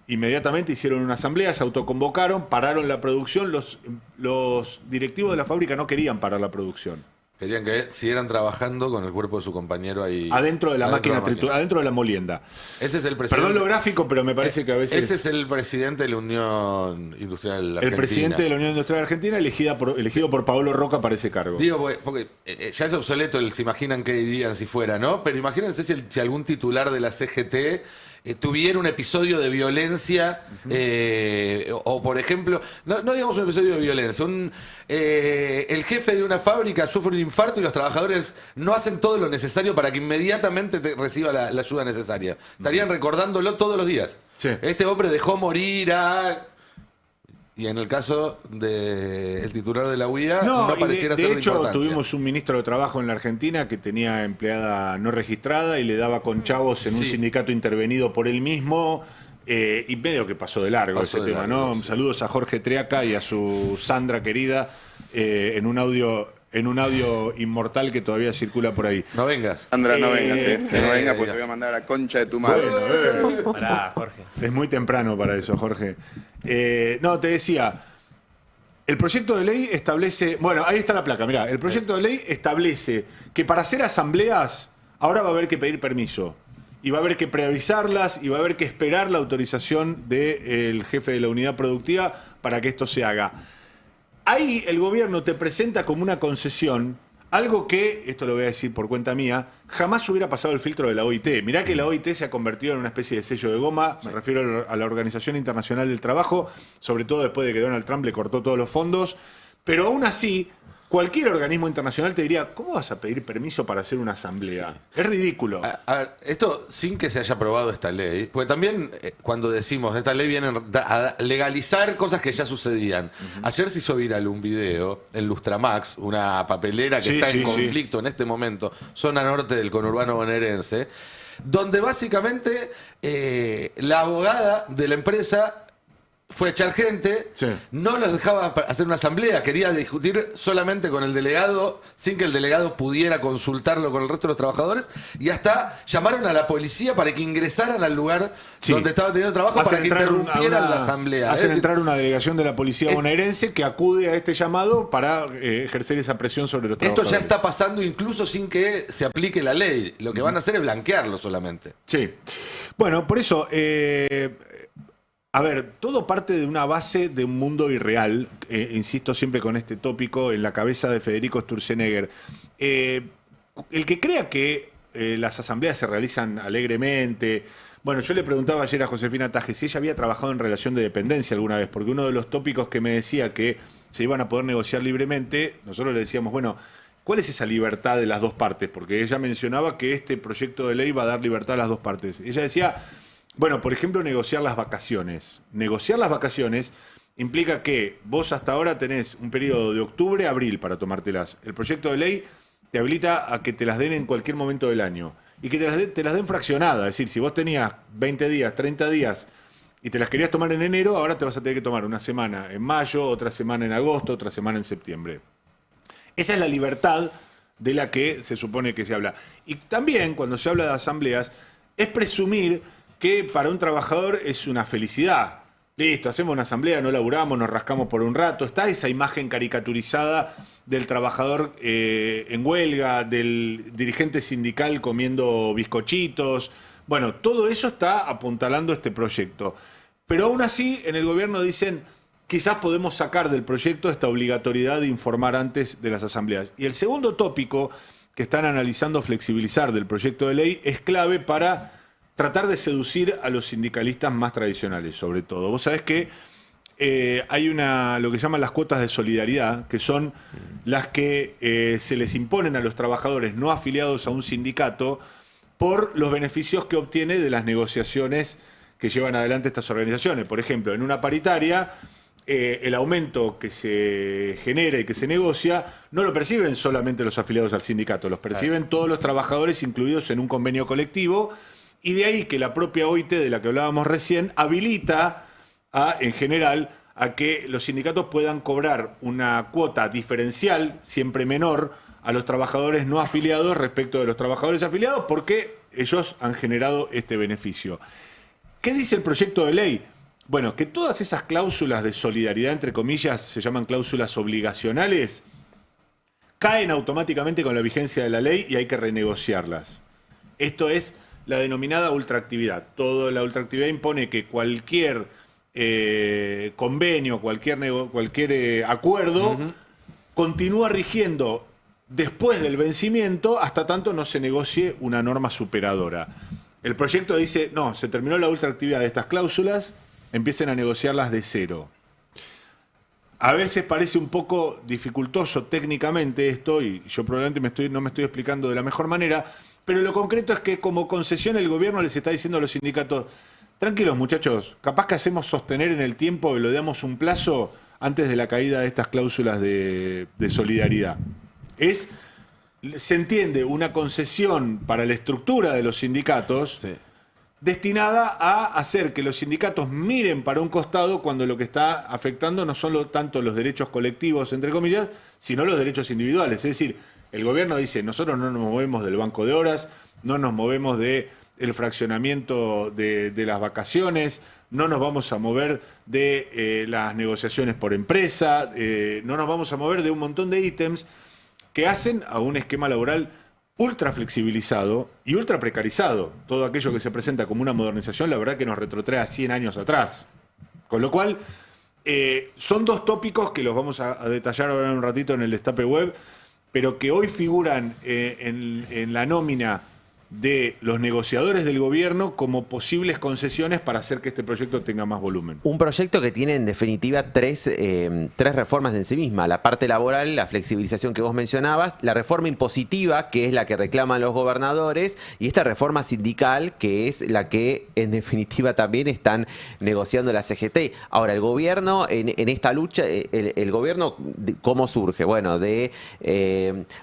C: inmediatamente hicieron una asamblea, se autoconvocaron, pararon la producción. Los directivos de la fábrica no querían parar la producción.
A: Querían que siguieran trabajando con el cuerpo de su compañero ahí.
C: Adentro de la máquina, adentro de la molienda.
A: Ese es el presidente.
C: Perdón lo gráfico, pero me parece que a veces...
A: Ese es el presidente de la Unión Industrial Argentina.
C: El presidente de la Unión Industrial Argentina, elegido por Paolo Roca para ese cargo.
A: Digo, porque ya es obsoleto se imaginan qué dirían si fuera, ¿no? Pero imagínense si algún titular de la CGT tuviera un episodio de violencia, o por ejemplo, no digamos un episodio de violencia, el jefe de una fábrica sufre un infarto y los trabajadores no hacen todo lo necesario para que inmediatamente reciba la ayuda necesaria. Estarían recordándolo todos los días.
C: Sí.
A: Este hombre dejó morir a... Y en el caso del titular de la UIA, no pareciera ser de
C: hecho,
A: importancia.
C: tuvimos un ministro de Trabajo en la Argentina que tenía empleada no registrada y le daba con chavos en un sindicato intervenido por él mismo, y medio que pasó de largo ese tema, ¿no? Sí. Saludos a Jorge Triaca y a su Sandra querida, en un audio inmortal que todavía circula por ahí.
A: No vengas.
I: Sandra, no vengas, que no vengas porque te voy a mandar a la concha de tu madre.
C: Bueno,
G: Pará, Jorge.
C: Es muy temprano para eso, Jorge. No, te decía, el proyecto de ley establece... Bueno, ahí está la placa, mirá. El proyecto de ley establece que para hacer asambleas ahora va a haber que pedir permiso. Y va a haber que preavisarlas y va a haber que esperar la autorización del jefe de la unidad productiva para que esto se haga. Ahí el gobierno te presenta como una concesión algo que, esto lo voy a decir por cuenta mía, jamás hubiera pasado el filtro de la OIT. Mirá que la OIT se ha convertido en una especie de sello de goma, me refiero a la Organización Internacional del Trabajo, sobre todo después de que Donald Trump le cortó todos los fondos, pero aún así, cualquier organismo internacional te diría, ¿cómo vas a pedir permiso para hacer una asamblea? Sí. Es ridículo.
A: A ver, esto sin que se haya aprobado esta ley, porque también cuando decimos, esta ley viene a legalizar cosas que ya sucedían. Ayer se hizo viral un video en Lustramax, una papelera que está en conflicto en este momento, zona norte del conurbano bonaerense, donde básicamente la abogada de la empresa fue a echar gente, no los dejaba hacer una asamblea, quería discutir solamente con el delegado, sin que el delegado pudiera consultarlo con el resto de los trabajadores, y hasta llamaron a la policía para que ingresaran al lugar donde estaba teniendo trabajo para que interrumpieran la asamblea.
C: Hacen entrar una delegación de la policía bonaerense que acude a este llamado para ejercer esa presión sobre los trabajadores.
A: Esto ya está pasando incluso sin que se aplique la ley. Lo que van a hacer es blanquearlo solamente.
C: Sí. Bueno, por eso... A ver, todo parte de una base de un mundo irreal, insisto siempre con este tópico, en la cabeza de Federico Sturzenegger. El que crea que las asambleas se realizan alegremente... Bueno, yo le preguntaba ayer a Josefina Taje si ella había trabajado en relación de dependencia alguna vez, porque uno de los tópicos que me decía que se iban a poder negociar libremente, nosotros le decíamos, bueno, ¿cuál es esa libertad de las dos partes? Porque ella mencionaba que este proyecto de ley va a dar libertad a las dos partes. Ella decía... Bueno, por ejemplo, negociar las vacaciones. Negociar las vacaciones implica que vos hasta ahora tenés un periodo de octubre a abril para tomártelas. El proyecto de ley te habilita a que te las den en cualquier momento del año. Y que te las den fraccionadas. Es decir, si vos tenías 20 días, 30 días y te las querías tomar en enero, ahora te vas a tener que tomar una semana en mayo, otra semana en agosto, otra semana en septiembre. Esa es la libertad de la que se supone que se habla. Y también, cuando se habla de asambleas, es presumir que para un trabajador es una felicidad. Listo, hacemos una asamblea, no laburamos, nos rascamos por un rato. Está esa imagen caricaturizada del trabajador en huelga, del dirigente sindical comiendo bizcochitos. Bueno, todo eso está apuntalando este proyecto. Pero aún así, en el gobierno dicen, quizás podemos sacar del proyecto esta obligatoriedad de informar antes de las asambleas. Y el segundo tópico que están analizando flexibilizar del proyecto de ley es clave para... tratar de seducir a los sindicalistas más tradicionales, sobre todo. Vos sabés que hay lo que llaman las cuotas de solidaridad, que son las que se les imponen a los trabajadores no afiliados a un sindicato por los beneficios que obtiene de las negociaciones que llevan adelante estas organizaciones. Por ejemplo, en una paritaria, el aumento que se genera y que se negocia no lo perciben solamente los afiliados al sindicato, los perciben todos los trabajadores incluidos en un convenio colectivo. Y de ahí que la propia OIT, de la que hablábamos recién, habilita en general a que los sindicatos puedan cobrar una cuota diferencial, siempre menor, a los trabajadores no afiliados respecto de los trabajadores afiliados, porque ellos han generado este beneficio. ¿Qué dice el proyecto de ley? Bueno, que todas esas cláusulas de solidaridad, entre comillas, se llaman cláusulas obligacionales, caen automáticamente con la vigencia de la ley y hay que renegociarlas. Esto es la denominada ultraactividad. Toda la ultraactividad impone que cualquier convenio, cualquier acuerdo continúa rigiendo después del vencimiento hasta tanto no se negocie una norma superadora. El proyecto dice, no, se terminó la ultraactividad de estas cláusulas, empiecen a negociarlas de cero. A veces parece un poco dificultoso técnicamente esto, y yo probablemente no me estoy explicando de la mejor manera, pero lo concreto es que como concesión el gobierno les está diciendo a los sindicatos, tranquilos muchachos, capaz que hacemos sostener en el tiempo y le damos un plazo antes de la caída de estas cláusulas de solidaridad. Se entiende una concesión para la estructura de los sindicatos destinada a hacer que los sindicatos miren para un costado cuando lo que está afectando no son tanto los derechos colectivos, entre comillas, sino los derechos individuales. Es decir, el gobierno dice, nosotros no nos movemos del banco de horas, no nos movemos del fraccionamiento de las vacaciones, no nos vamos a mover de las negociaciones por empresa, no nos vamos a mover de un montón de ítems que hacen a un esquema laboral ultra flexibilizado y ultra precarizado. Todo aquello que se presenta como una modernización, la verdad que nos retrotrae a 100 años atrás. Con lo cual, son dos tópicos que los vamos a detallar ahora en un ratito en el Destape Web, pero que hoy figuran en la nómina de los negociadores del gobierno como posibles concesiones para hacer que este proyecto tenga más volumen.
F: Un proyecto que tiene en definitiva tres reformas en sí misma. La parte laboral, la flexibilización que vos mencionabas, la reforma impositiva, que es la que reclaman los gobernadores, y esta reforma sindical, que es la que en definitiva también están negociando la CGT. Ahora, el gobierno en esta lucha, el gobierno, ¿cómo surge? Bueno, de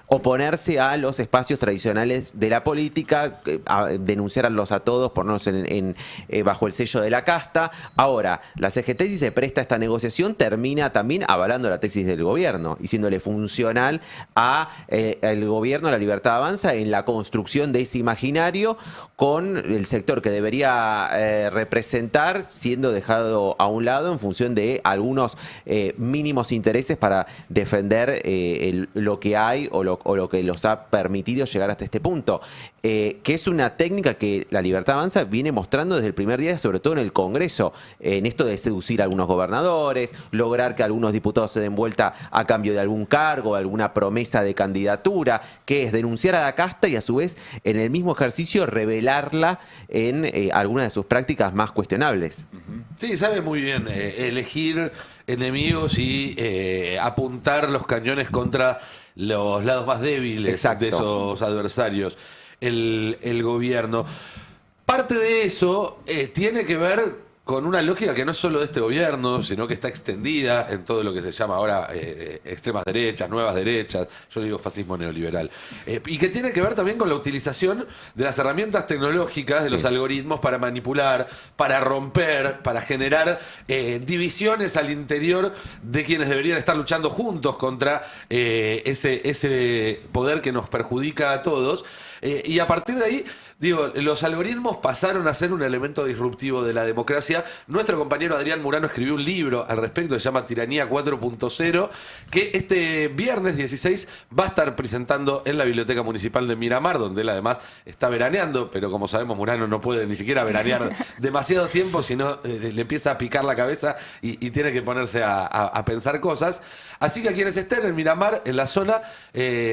F: oponerse a los espacios tradicionales de la política, a denunciarlos a todos, ponernos bajo el sello de la casta. Ahora, la CGT, si se presta a esta negociación, termina también avalando la tesis del gobierno y siéndole funcional al gobierno, la Libertad Avanza, en la construcción de ese imaginario con el sector que debería representar, siendo dejado a un lado en función de algunos mínimos intereses para defender lo que hay o lo que los ha permitido llegar hasta este punto. Que es una técnica que la Libertad Avanza viene mostrando desde el primer día, sobre todo en el Congreso, en esto de seducir a algunos gobernadores, lograr que algunos diputados se den vuelta a cambio de algún cargo, alguna promesa de candidatura, que es denunciar a la casta y a su vez en el mismo ejercicio revelarla en algunas de sus prácticas más cuestionables.
A: Sí, sabe muy bien elegir enemigos y apuntar los cañones contra los lados más débiles. Exacto. De esos adversarios. El gobierno. Parte de eso tiene que ver con una lógica que no es solo de este gobierno, sino que está extendida en todo lo que se llama ahora extremas derechas, nuevas derechas, yo digo fascismo neoliberal, y que tiene que ver también con la utilización de las herramientas tecnológicas, de los algoritmos para manipular, para romper, para generar divisiones al interior de quienes deberían estar luchando juntos contra ese poder que nos perjudica a todos. Y a partir de ahí, digo, los algoritmos pasaron a ser un elemento disruptivo de la democracia. Nuestro compañero Adrián Murano escribió un libro al respecto, se llama Tiranía 4.0, que este viernes 16 va a estar presentando en la Biblioteca Municipal de Miramar, donde él además está veraneando, pero como sabemos Murano no puede ni siquiera veranear demasiado tiempo, sino le empieza a picar la cabeza y tiene que ponerse a pensar cosas. Así que a quienes estén en Miramar, en la zona,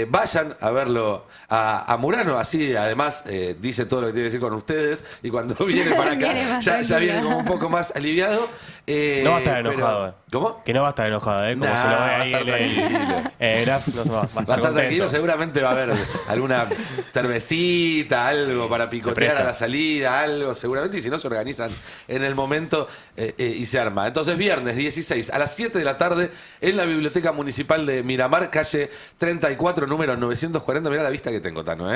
A: vayan a verlo a Murano. Así además dice todo lo que tiene que decir con ustedes, y cuando viene para acá ya viene como un poco más aliviado.
G: No va a estar enojado.
A: ¿Cómo?
G: Que no va a estar enojado, como se lo ve ahí. Graf no va a estar
A: tranquilo, seguramente va a haber alguna cervecita, algo para picotear a la salida, algo seguramente, y si no se organizan en el momento y se arma. Entonces viernes 16 a las 7 de la tarde en la Biblioteca Municipal de Miramar, calle 34, número 940. Mirá la vista que tengo, Tano,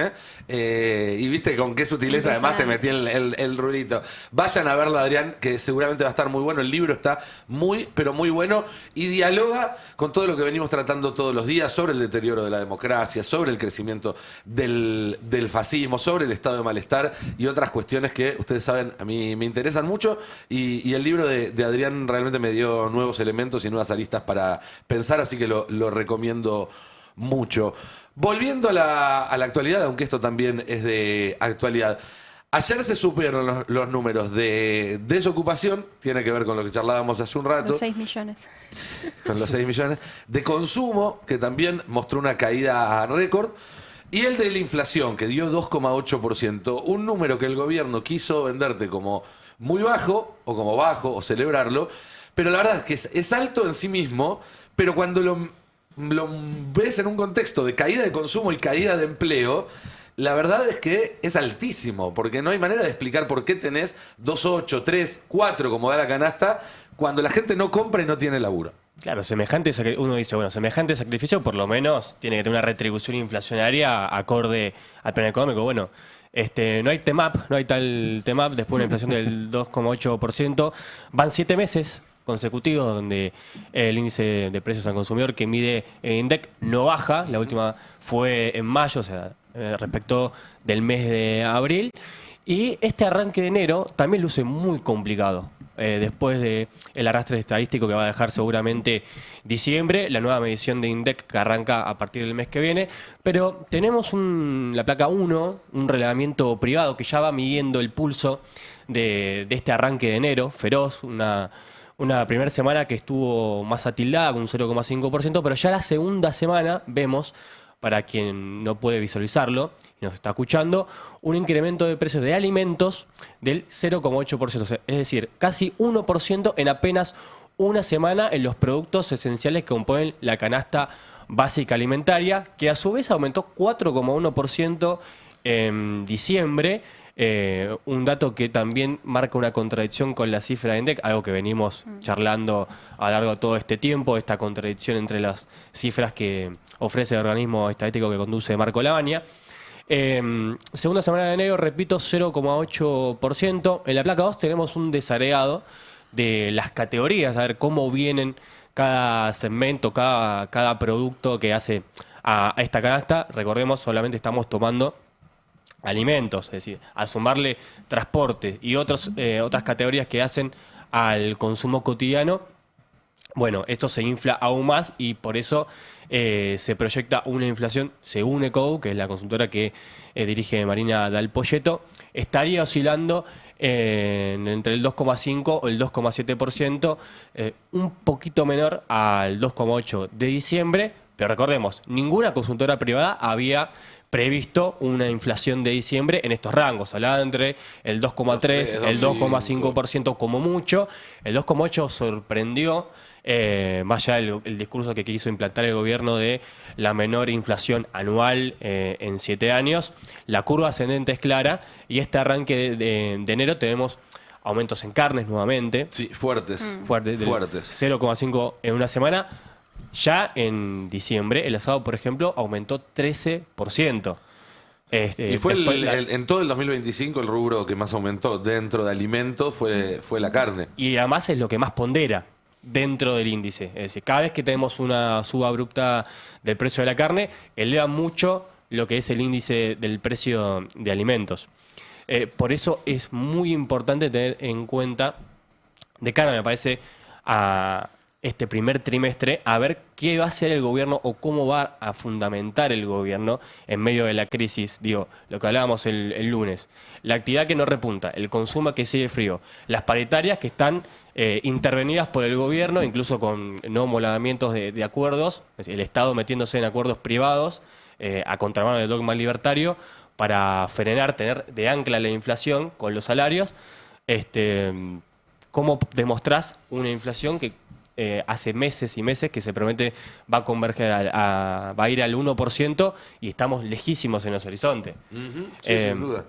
A: y viste con qué sutileza además te metí el rulito. Vayan a verlo, Adrián, que seguramente va a estar muy bueno. El libro está muy, pero muy bueno y dialoga con todo lo que venimos tratando todos los días sobre el deterioro de la democracia, sobre el crecimiento del fascismo, sobre el estado de malestar y otras cuestiones que ustedes saben a mí me interesan mucho, y el libro de Adrián realmente me dio nuevos elementos y nuevas aristas para pensar, así que lo recomiendo mucho. Volviendo a la actualidad, aunque esto también es de actualidad. Ayer se supieron los números de desocupación, tiene que ver con lo que charlábamos hace un rato.
B: Los 6 millones.
A: Con los 6 millones. De consumo, que también mostró una caída récord. Y el de la inflación, que dio 2,8%, un número que el gobierno quiso venderte como muy bajo, o celebrarlo, pero la verdad es que es alto en sí mismo, pero cuando lo ves en un contexto de caída de consumo y caída de empleo, la verdad es que es altísimo, porque no hay manera de explicar por qué tenés 2,8, 3, 4, como da la canasta, cuando la gente no compra y no tiene laburo.
G: Claro, uno dice, bueno, semejante sacrificio por lo menos tiene que tener una retribución inflacionaria acorde al plan económico. Bueno, no hay TEMAP, no hay tal TEMAP, después de una inflación del 2,8%. Van 7 meses consecutivos donde el índice de precios al consumidor que mide el INDEC no baja. La última fue en mayo, o sea, respecto del mes de abril. Y este arranque de enero también luce muy complicado. Después del arrastre estadístico que va a dejar seguramente diciembre, la nueva medición de INDEC que arranca a partir del mes que viene, pero tenemos la placa 1, un relevamiento privado que ya va midiendo el pulso de este arranque de enero, feroz, una primera semana que estuvo más atildada con un 0,5%, pero ya la segunda semana vemos, para quien no puede visualizarlo y nos está escuchando, un incremento de precios de alimentos del 0,8%. Es decir, casi 1% en apenas una semana en los productos esenciales que componen la canasta básica alimentaria, que a su vez aumentó 4,1% en diciembre. Un dato que también marca una contradicción con la cifra de INDEC, algo que venimos charlando a lo largo de todo este tiempo, esta contradicción entre las cifras que ofrece el organismo estadístico que conduce Marco Lavagna. Segunda semana de enero, repito, 0,8%. En la placa 2 tenemos un desagregado de las categorías, a ver cómo vienen cada segmento, cada producto que hace a esta canasta. Recordemos, solamente estamos tomando alimentos, es decir, al sumarle transporte y otras categorías que hacen al consumo cotidiano, bueno, esto se infla aún más y por eso se proyecta una inflación, según ECOU, que es la consultora que dirige Marina Dal Poyetto, estaría oscilando entre el 2,5 o el 2,7%, un poquito menor al 2,8 de diciembre, pero recordemos, ninguna consultora privada había previsto una inflación de diciembre en estos rangos, hablaba entre el 2,3, el 2,5% como mucho. El 2,8 sorprendió, más allá del discurso que quiso implantar el gobierno de la menor inflación anual en 7 años. La curva ascendente es clara y este arranque de enero tenemos aumentos en carnes nuevamente.
A: Sí, fuertes.
G: Fuertes. 0,5 en una semana. Ya en diciembre, el asado, por ejemplo, aumentó 13%.
A: Y fue en todo el 2025 el rubro que más aumentó dentro de alimentos fue la carne.
G: Y además es lo que más pondera dentro del índice. Es decir, cada vez que tenemos una suba abrupta del precio de la carne, eleva mucho lo que es el índice del precio de alimentos. Por eso es muy importante tener en cuenta, de cara, me parece, a este primer trimestre, a ver qué va a hacer el gobierno o cómo va a fundamentar el gobierno en medio de la crisis. Digo, lo que hablábamos el lunes, la actividad que no repunta, el consumo que sigue frío, las paritarias que están intervenidas por el gobierno, incluso con no homologamientos de acuerdos, es decir, el Estado metiéndose en acuerdos privados a contramano del dogma libertario para frenar, tener de ancla la inflación con los salarios. ¿Cómo demostrás una inflación que hace meses y meses que se promete va a converger, va a ir al 1% y estamos lejísimos en ese horizonte?
A: Sí, sin duda.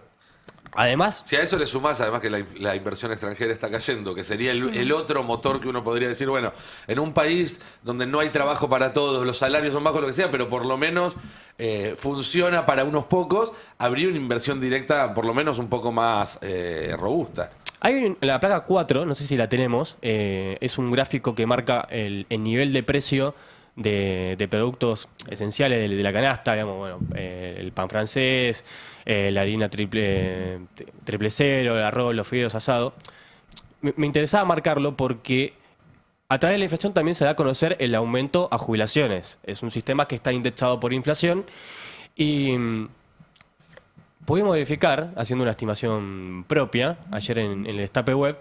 G: Además,
A: si a eso le sumás, además que la inversión extranjera está cayendo, que sería el otro motor que uno podría decir, bueno, en un país donde no hay trabajo para todos, los salarios son bajos, lo que sea, pero por lo menos funciona para unos pocos, habría una inversión directa por lo menos un poco más robusta.
G: Hay la placa 4, no sé si la tenemos, es un gráfico que marca el nivel de precio de productos esenciales de la canasta, digamos, bueno, el pan francés, la harina triple cero, el arroz, los fideos asados. Me interesaba marcarlo porque a través de la inflación también se da a conocer el aumento a jubilaciones. Es un sistema que está indexado por inflación y pudimos verificar, haciendo una estimación propia, ayer en el Destape Web,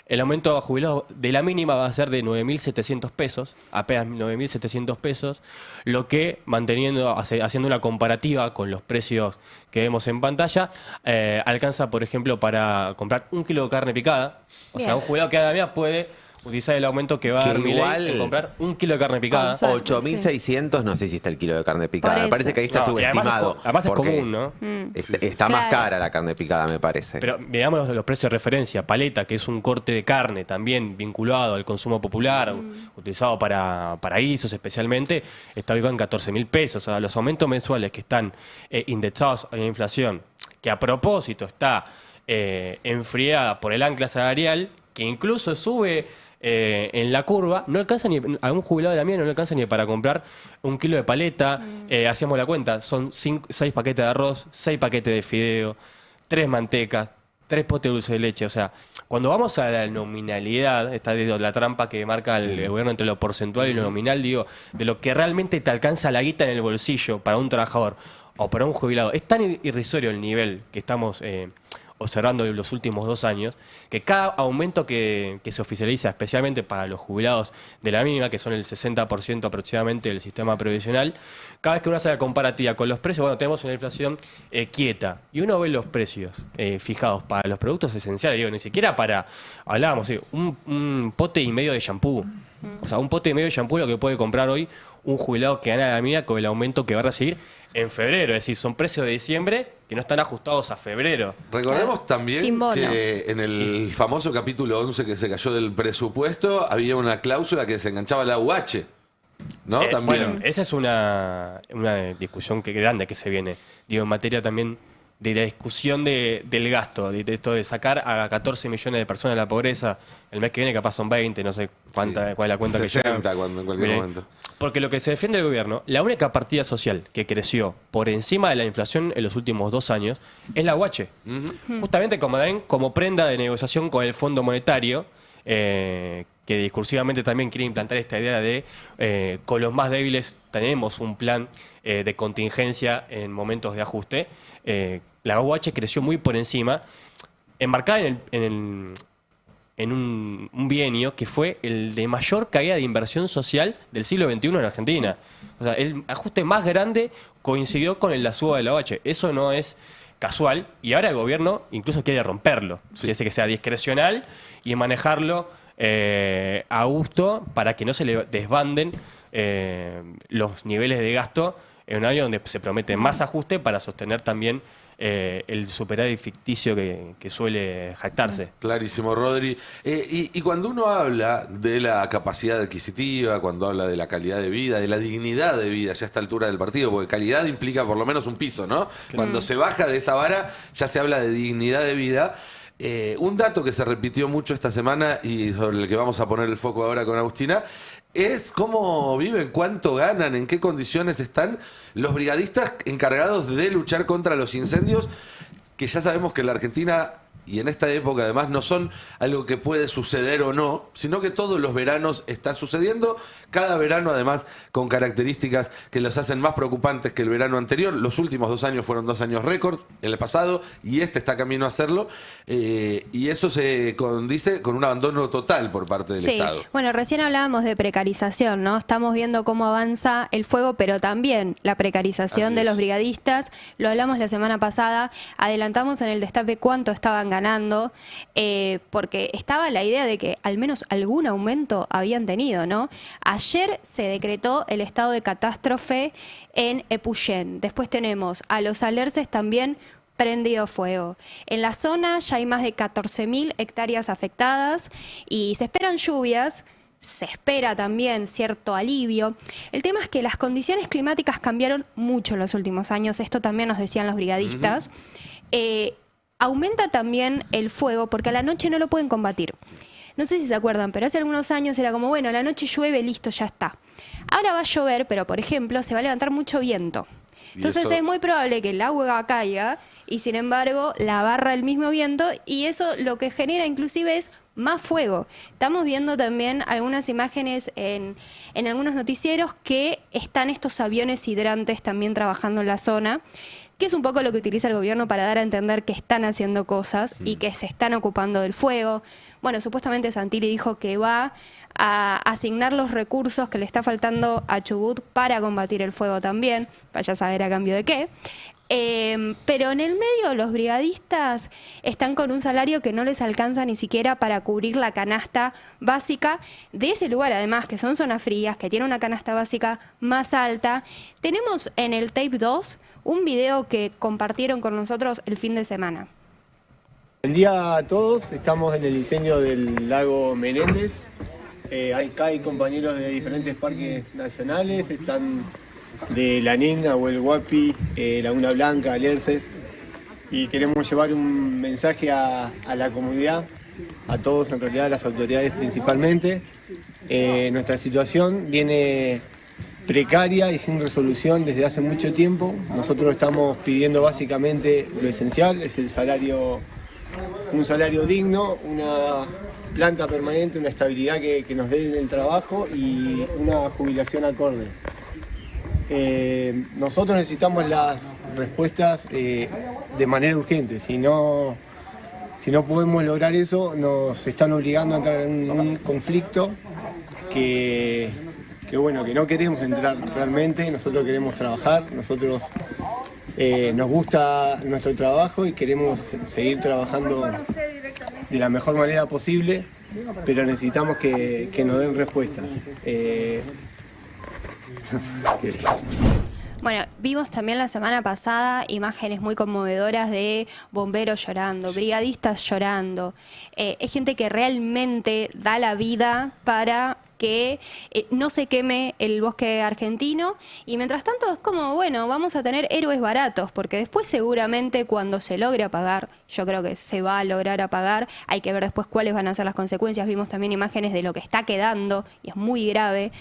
G: el aumento a jubilados de la mínima va a ser de 9.700 pesos, apenas 9.700 pesos, lo que, haciendo una comparativa con los precios que vemos en pantalla, alcanza, por ejemplo, para comprar 1 kilo de carne picada. O sea, un jubilado que gana la mínima puede utilizar el aumento que va a dar Milei en comprar 1 kilo de carne picada.
F: 8.600, no sé si está el kilo de carne picada. Me parece que ahí está subestimado.
G: Además es común, ¿no?
F: Está más cara la carne picada, me parece.
G: Pero veamos los precios de referencia. Paleta, que es un corte de carne también vinculado al consumo popular, utilizado para guisos especialmente, está ubicado en 14.000 pesos. O sea, los aumentos mensuales que están indexados a la inflación, que a propósito está enfriada por el ancla salarial, que incluso sube en la curva, no alcanza ni a un jubilado de la mía, no le alcanza ni para comprar 1 kilo de paleta. Hacíamos la cuenta, son 6 paquetes de arroz, 6 paquetes de fideo, 3 mantecas, 3 potes de dulce de leche. O sea, cuando vamos a la nominalidad, está la trampa que marca el gobierno entre lo porcentual y lo nominal, digo, de lo que realmente te alcanza la guita en el bolsillo para un trabajador o para un jubilado, es tan irrisorio el nivel que estamos observando en los últimos 2 años, que cada aumento que se oficializa, especialmente para los jubilados de la mínima, que son el 60% aproximadamente del sistema previsional, cada vez que uno hace la comparativa con los precios, bueno, tenemos una inflación quieta, y uno ve los precios fijados para los productos esenciales, digo, ni siquiera para, hablábamos, un pote y medio de shampoo, o sea, un pote y medio de shampoo lo que puede comprar hoy un jubilado que gana la mínima con el aumento que va a recibir en febrero. Es decir, son precios de diciembre que no están ajustados a febrero.
A: Recordemos también que en el famoso capítulo 11 que se cayó del presupuesto había una cláusula que se enganchaba a la UH, ¿no? También.
G: Bueno, esa es una discusión grande que se viene. Digo, en materia también de la discusión del gasto, de esto de sacar a 14 millones de personas de la pobreza. El mes que viene capaz son 20, no sé cuál es la cuenta
A: 60
G: que llega.
A: En cualquier momento.
G: Porque lo que se defiende el gobierno, la única partida social que creció por encima de la inflación en los últimos 2 años es la UH. Justamente como prenda de negociación con el Fondo Monetario, que discursivamente también quiere implantar esta idea de con los más débiles tenemos un plan de contingencia en momentos de ajuste. La UH creció muy por encima, enmarcada en un bienio que fue el de mayor caída de inversión social del siglo XXI en Argentina. Sí. O sea, el ajuste más grande coincidió con la suba de la OH. Eso no es casual y ahora el gobierno incluso quiere romperlo. Quiere que sea discrecional y manejarlo a gusto para que no se le desbanden los niveles de gasto en un año donde se promete más ajuste para sostener también el superávit ficticio que suele jactarse.
A: Clarísimo, Rodri. Y cuando uno habla de la capacidad adquisitiva, cuando habla de la calidad de vida, de la dignidad de vida, ya a esta altura del partido, porque calidad implica por lo menos un piso, ¿no? Cuando se baja de esa vara, ya se habla de dignidad de vida. Un dato que se repitió mucho esta semana y sobre el que vamos a poner el foco ahora con Agustina es cómo viven, cuánto ganan, en qué condiciones están los brigadistas encargados de luchar contra los incendios, que ya sabemos que en la Argentina y en esta época además no son algo que puede suceder o no, sino que todos los veranos está sucediendo, cada verano además con características que los hacen más preocupantes que el verano anterior. Los últimos 2 años fueron 2 años récord, el pasado, y este está camino a hacerlo, y eso se condice con un abandono total por parte del Estado.
B: Bueno, recién hablábamos de precarización, ¿no? Estamos viendo cómo avanza el fuego, pero también la precarización de los brigadistas. Lo hablamos la semana pasada, adelantamos en el destape cuánto estaban ganando, porque estaba la idea de que al menos algún aumento habían tenido, ¿no? Ayer se decretó el estado de catástrofe en Epuyén. Después tenemos a los Alerces también prendido fuego. En la zona ya hay más de 14.000 hectáreas afectadas y se esperan lluvias. Se espera también cierto alivio. El tema es que las condiciones climáticas cambiaron mucho en los últimos años. Esto también nos decían los brigadistas. Aumenta también el fuego porque a la noche no lo pueden combatir. No sé si se acuerdan, pero hace algunos años era como, bueno, a la noche llueve, listo, ya está. Ahora va a llover, pero por ejemplo se va a levantar mucho viento. Entonces es muy probable que el agua caiga y sin embargo la barra el mismo viento y eso lo que genera inclusive es más fuego. Estamos viendo también algunas imágenes en algunos noticieros que están estos aviones hidrantes también trabajando en la zona. que es un poco lo que utiliza el gobierno para dar a entender que están haciendo cosas y que se están ocupando del fuego. Bueno, supuestamente Santilli dijo que va a asignar los recursos que le está faltando a Chubut para combatir el fuego también, vaya a saber a cambio de qué. Pero en el medio los brigadistas están con un salario que no les alcanza ni siquiera para cubrir la canasta básica de ese lugar, además que son zonas frías, que tiene una canasta básica más alta. Tenemos en el tape 2 un video que compartieron con nosotros el fin de semana.
E: Buen día a todos, estamos en el diseño del lago Menéndez. Acá hay compañeros de diferentes parques nacionales, están de Lanín, Nahuel Huapi, Laguna Blanca, Alerces, y queremos llevar un mensaje a la comunidad, a todos, en realidad a las autoridades principalmente. Nuestra situación viene precaria y sin resolución desde hace mucho tiempo. Nosotros estamos pidiendo básicamente lo esencial, es el salario, un salario digno, una planta permanente, una estabilidad que nos dé en el trabajo y una jubilación acorde. Nosotros necesitamos las respuestas de manera urgente. Si no podemos lograr eso, nos están obligando a entrar en un conflicto que no queremos entrar realmente. Nosotros queremos trabajar, nosotros nos gusta nuestro trabajo y queremos seguir trabajando de la mejor manera posible, pero necesitamos que nos den respuestas.
B: Bueno, vimos también la semana pasada imágenes muy conmovedoras de bomberos llorando, brigadistas llorando. Es gente que realmente da la vida para que no se queme el bosque argentino, y mientras tanto es como, bueno, vamos a tener héroes baratos, porque después seguramente cuando se logre apagar, yo creo que se va a lograr apagar, hay que ver después cuáles van a ser las consecuencias. Vimos también imágenes de lo que está quedando, y es muy grave.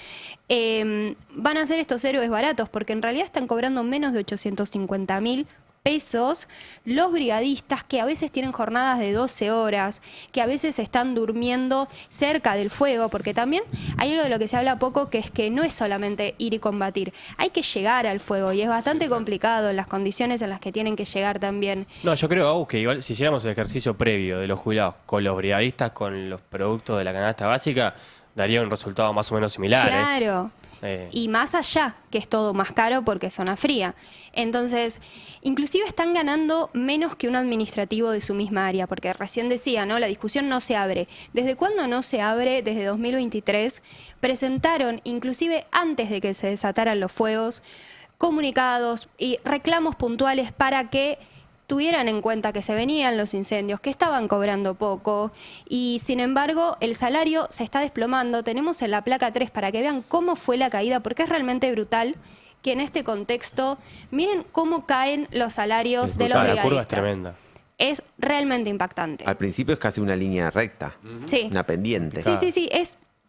B: Van a ser estos héroes baratos, porque en realidad están cobrando menos de 850.000 pesos los brigadistas, que a veces tienen jornadas de 12 horas, que a veces están durmiendo cerca del fuego, porque también hay algo de lo que se habla poco, que es que no es solamente ir y combatir, hay que llegar al fuego, y es bastante complicado en las condiciones en las que tienen que llegar también.
G: No, yo creo, Agus, que igual si hiciéramos el ejercicio previo de los jubilados con los brigadistas, con los productos de la canasta básica, daría un resultado más o menos similar.
B: Claro. Y más allá, que es todo más caro porque es zona fría. Entonces, inclusive están ganando menos que un administrativo de su misma área, porque recién decía, ¿no? La discusión no se abre. ¿Desde cuándo no se abre? Desde 2023. Presentaron, inclusive antes de que se desataran los fuegos, comunicados y reclamos puntuales para que tuvieran en cuenta que se venían los incendios, que estaban cobrando poco, y sin embargo el salario se está desplomando. Tenemos en la placa 3 para que vean cómo fue la caída, porque es realmente brutal que en este contexto, miren cómo caen los salarios de los brigadistas.
G: La curva es tremenda.
B: Es realmente impactante.
F: Al principio es casi una línea recta,
B: Sí.
F: una pendiente.
B: Sí,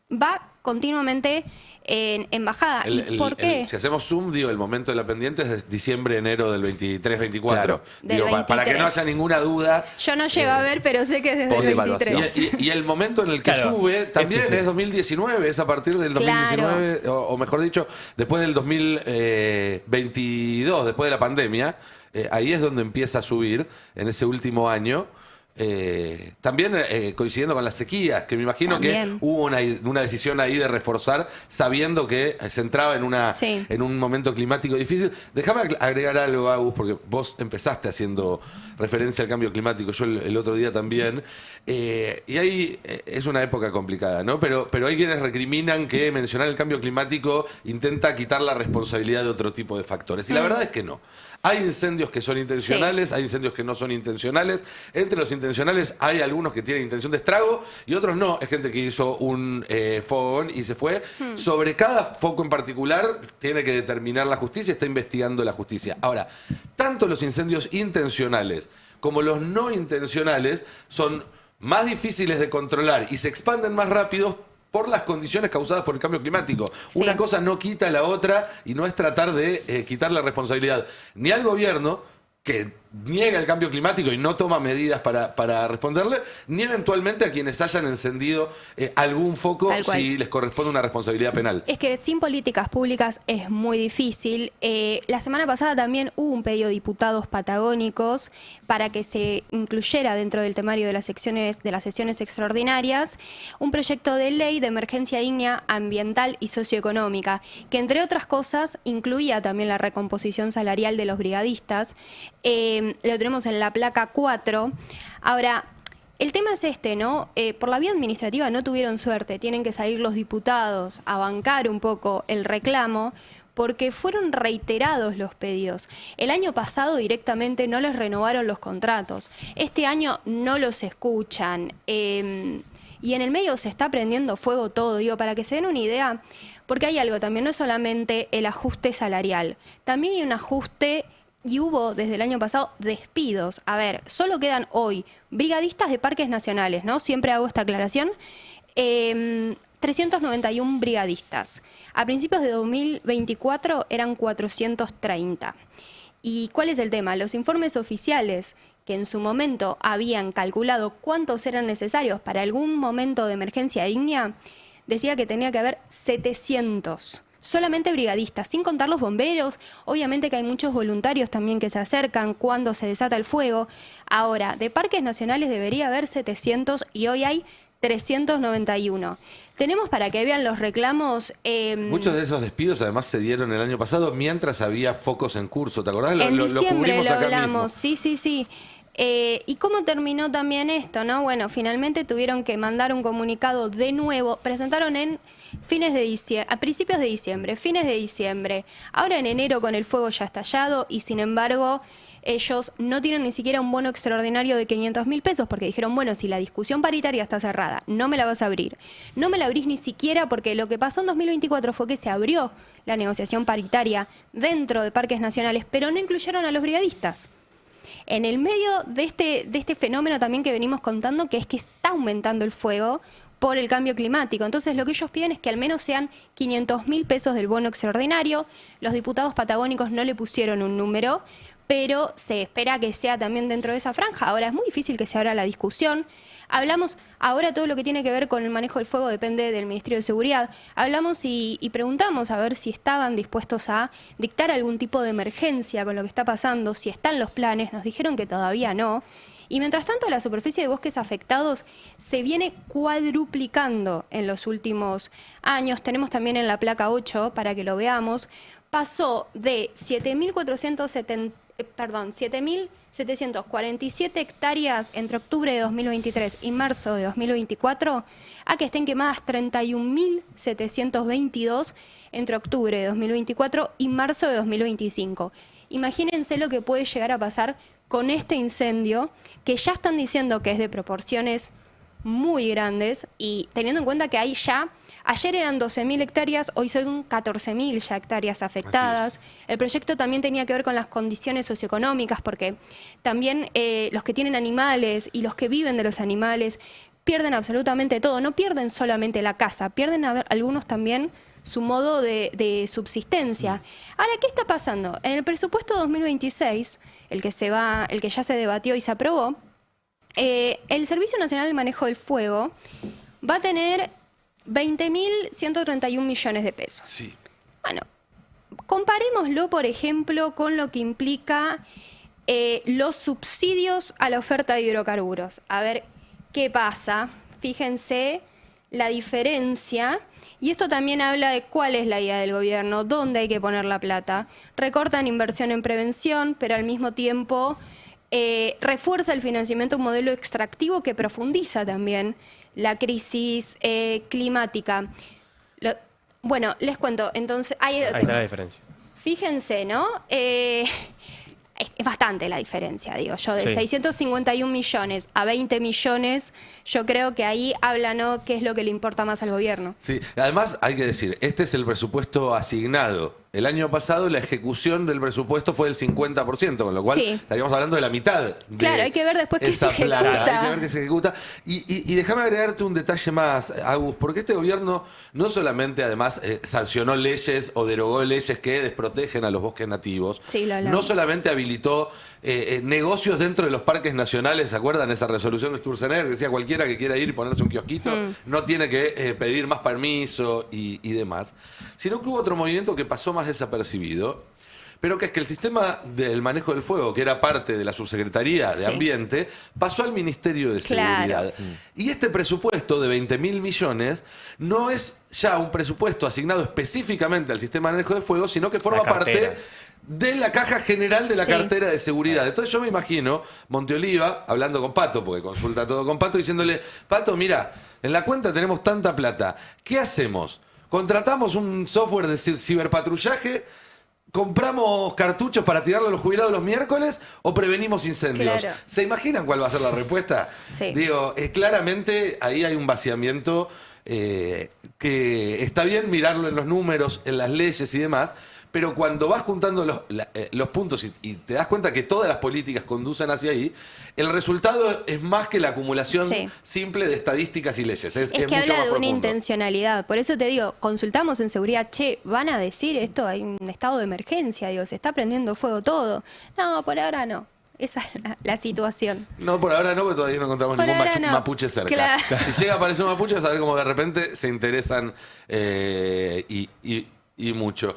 B: va continuamente en bajada. ¿Y por qué?
A: Si hacemos zoom, digo, el momento de la pendiente es de diciembre, enero del 23-24.
F: Claro.
B: Del
A: Digo, para que no
B: 23.
A: haya ninguna duda.
B: Yo no llego a ver, pero sé que es desde el
F: Post-evaluación.
B: 23.
A: Y el momento en el que
G: Claro.
A: sube también
G: Eso sí.
A: es 2019, es a partir del 2019, o mejor dicho, después del 2022, después de la pandemia, ahí es donde empieza a subir en ese último año. También coincidiendo con las sequías, que me imagino
B: También.
A: que hubo una decisión ahí de reforzar, sabiendo que se entraba
B: Sí.
A: en un momento climático difícil. Déjame agregar algo, Agus, porque vos empezaste haciendo referencia al cambio climático, yo el otro día también, y ahí es una época complicada, ¿no? Pero hay quienes recriminan que mencionar el cambio climático intenta quitar la responsabilidad de otro tipo de factores, y la verdad es que no. Hay incendios que son intencionales, hay incendios que no son intencionales. Entre los intencionales hay algunos que tienen intención de estrago y otros no. Es gente que hizo un fogón y se fue. Sobre cada foco en particular tiene que determinar la justicia, está investigando la justicia. Ahora, tanto los incendios intencionales como los no intencionales son más difíciles de controlar y se expanden más rápido por las condiciones causadas por el cambio climático.
B: Sí.
A: Una cosa no quita la otra, y no es tratar de quitar la responsabilidad ni al gobierno, que niega el cambio climático y no toma medidas para responderle, ni eventualmente a quienes hayan encendido algún foco si les corresponde una responsabilidad penal.
B: Es que sin políticas públicas es muy difícil. La semana pasada también hubo un pedido de diputados patagónicos para que se incluyera dentro del temario de las sesiones extraordinarias un proyecto de ley de emergencia digna ambiental y socioeconómica, que entre otras cosas incluía también la recomposición salarial de los brigadistas. Lo tenemos en la placa 4. Ahora, el tema es este, ¿no? Por la vía administrativa no tuvieron suerte, tienen que salir los diputados a bancar un poco el reclamo, porque fueron reiterados los pedidos. El año pasado directamente no les renovaron los contratos. Este año no los escuchan. Y en el medio se está prendiendo fuego todo, digo, para que se den una idea, porque hay algo también, no es solamente el ajuste salarial, también hay un ajuste. Y hubo desde el año pasado despidos. A ver, solo quedan hoy brigadistas de parques nacionales, ¿no? Siempre hago esta aclaración. 391 brigadistas. A principios de 2024 eran 430. ¿Y cuál es el tema? Los informes oficiales que en su momento habían calculado cuántos eran necesarios para algún momento de emergencia digna, decía que tenía que haber 700. Solamente brigadistas, sin contar los bomberos. Obviamente que hay muchos voluntarios también que se acercan cuando se desata el fuego. Ahora, de parques nacionales debería haber 700 y hoy hay 391. Tenemos para que vean los reclamos.
A: Muchos de esos despidos además se dieron el año pasado mientras había focos en curso. ¿Te acordás?
B: En diciembre lo
A: acá
B: hablamos,
A: mismo.
B: sí. ¿Y cómo terminó también esto, no? Bueno, finalmente tuvieron que mandar un comunicado de nuevo. Presentaron en a principios de diciembre, fines de diciembre. Ahora en enero con el fuego ya estallado y sin embargo ellos no tienen ni siquiera un bono extraordinario de 500.000 pesos porque dijeron, bueno, si la discusión paritaria está cerrada, no me la vas a abrir. No me la abrís ni siquiera porque lo que pasó en 2024 fue que se abrió la negociación paritaria dentro de parques nacionales, pero no incluyeron a los brigadistas. En el medio de este fenómeno también que venimos contando, que es que está aumentando el fuego por el cambio climático. Entonces lo que ellos piden es que al menos sean 500.000 pesos del bono extraordinario. Los diputados patagónicos no le pusieron un número, pero se espera que sea también dentro de esa franja. Ahora es muy difícil que se abra la discusión. Hablamos, ahora todo lo que tiene que ver con el manejo del fuego depende del Ministerio de Seguridad. Hablamos y preguntamos a ver si estaban dispuestos a dictar algún tipo de emergencia con lo que está pasando, si están los planes. Nos dijeron que todavía no. Y mientras tanto, la superficie de bosques afectados se viene cuadruplicando en los últimos años. Tenemos también en la placa 8, para que lo veamos, pasó de 7.747 hectáreas entre octubre de 2023 y marzo de 2024 a que estén quemadas 31.722 entre octubre de 2024 y marzo de 2025. Imagínense lo que puede llegar a pasar con este incendio, que ya están diciendo que es de proporciones muy grandes y teniendo en cuenta que hay ya, ayer eran 12.000 hectáreas, hoy son 14.000 ya hectáreas afectadas. El proyecto también tenía que ver con las condiciones socioeconómicas, porque también los que tienen animales y los que viven de los animales pierden absolutamente todo, no pierden solamente la casa, pierden algunos también su modo de subsistencia. Ahora, ¿qué está pasando? En el presupuesto 2026, el que ya se debatió y se aprobó, el Servicio Nacional de Manejo del Fuego va a tener 20.131 millones de pesos.
A: Sí.
B: Bueno, comparémoslo, por ejemplo, con lo que implica los subsidios a la oferta de hidrocarburos. A ver qué pasa. Fíjense la diferencia. Y esto también habla de cuál es la idea del gobierno, dónde hay que poner la plata. Recortan inversión en prevención, pero al mismo tiempo refuerza el financiamiento de un modelo extractivo que profundiza también la crisis climática. Bueno, les cuento, entonces... Ahí
G: está la diferencia.
B: Fíjense, ¿no? Es bastante la diferencia, digo yo, de 651 millones a 20 millones, yo creo que ahí habla, ¿no?, qué es lo que le importa más al gobierno.
A: Sí, además hay que decir, este es el presupuesto asignado. El año pasado la ejecución del presupuesto fue del 50%, con lo cual estaríamos hablando de la mitad.
B: Claro, hay que ver después qué se ejecuta.
A: Hay que ver qué se ejecuta. Y déjame agregarte un detalle más, Agus, porque este gobierno no solamente además sancionó leyes o derogó leyes que desprotegen a los bosques nativos, no solamente habilitó negocios dentro de los parques nacionales. ¿Se acuerdan esa resolución de Sturzenegger que decía cualquiera que quiera ir y ponerse un kiosquito no tiene que pedir más permiso y demás? Sino que hubo otro movimiento que pasó más desapercibido, pero que es que el sistema del manejo del fuego, que era parte de la Subsecretaría de Ambiente, pasó al Ministerio de Seguridad. Y este presupuesto de 20.000 millones no es ya un presupuesto asignado específicamente al sistema de manejo de fuego, sino que forma parte de la caja general de la cartera de seguridad. Entonces yo me imagino Monteoliva hablando con Pato, porque consulta todo con Pato, diciéndole, Pato, mira, en la cuenta tenemos tanta plata, ¿qué hacemos? ¿Contratamos un software de ciberpatrullaje? ¿Compramos cartuchos para tirarle a los jubilados los miércoles o prevenimos incendios?
B: Claro.
A: ¿Se imaginan cuál va a ser la respuesta?
B: Sí.
A: Digo, claramente ahí hay un vaciamiento que está bien mirarlo en los números, en las leyes y demás, pero cuando vas juntando los puntos y te das cuenta que todas las políticas conducen hacia ahí, el resultado es más que la acumulación simple de estadísticas y leyes. Es
B: que
A: mucho
B: habla
A: más
B: de una
A: profundo.
B: intencionalidad. Por eso te digo, consultamos en seguridad, van a decir esto, hay un estado de emergencia, digo, se está prendiendo fuego todo. No, por ahora no. Esa es la situación.
A: No, por ahora no, porque todavía no encontramos
B: Por
A: ningún
B: ahora no.
A: mapuche cerca.
B: Claro.
A: Si llega a aparecer un mapuche, vas a ver cómo de repente se interesan y mucho.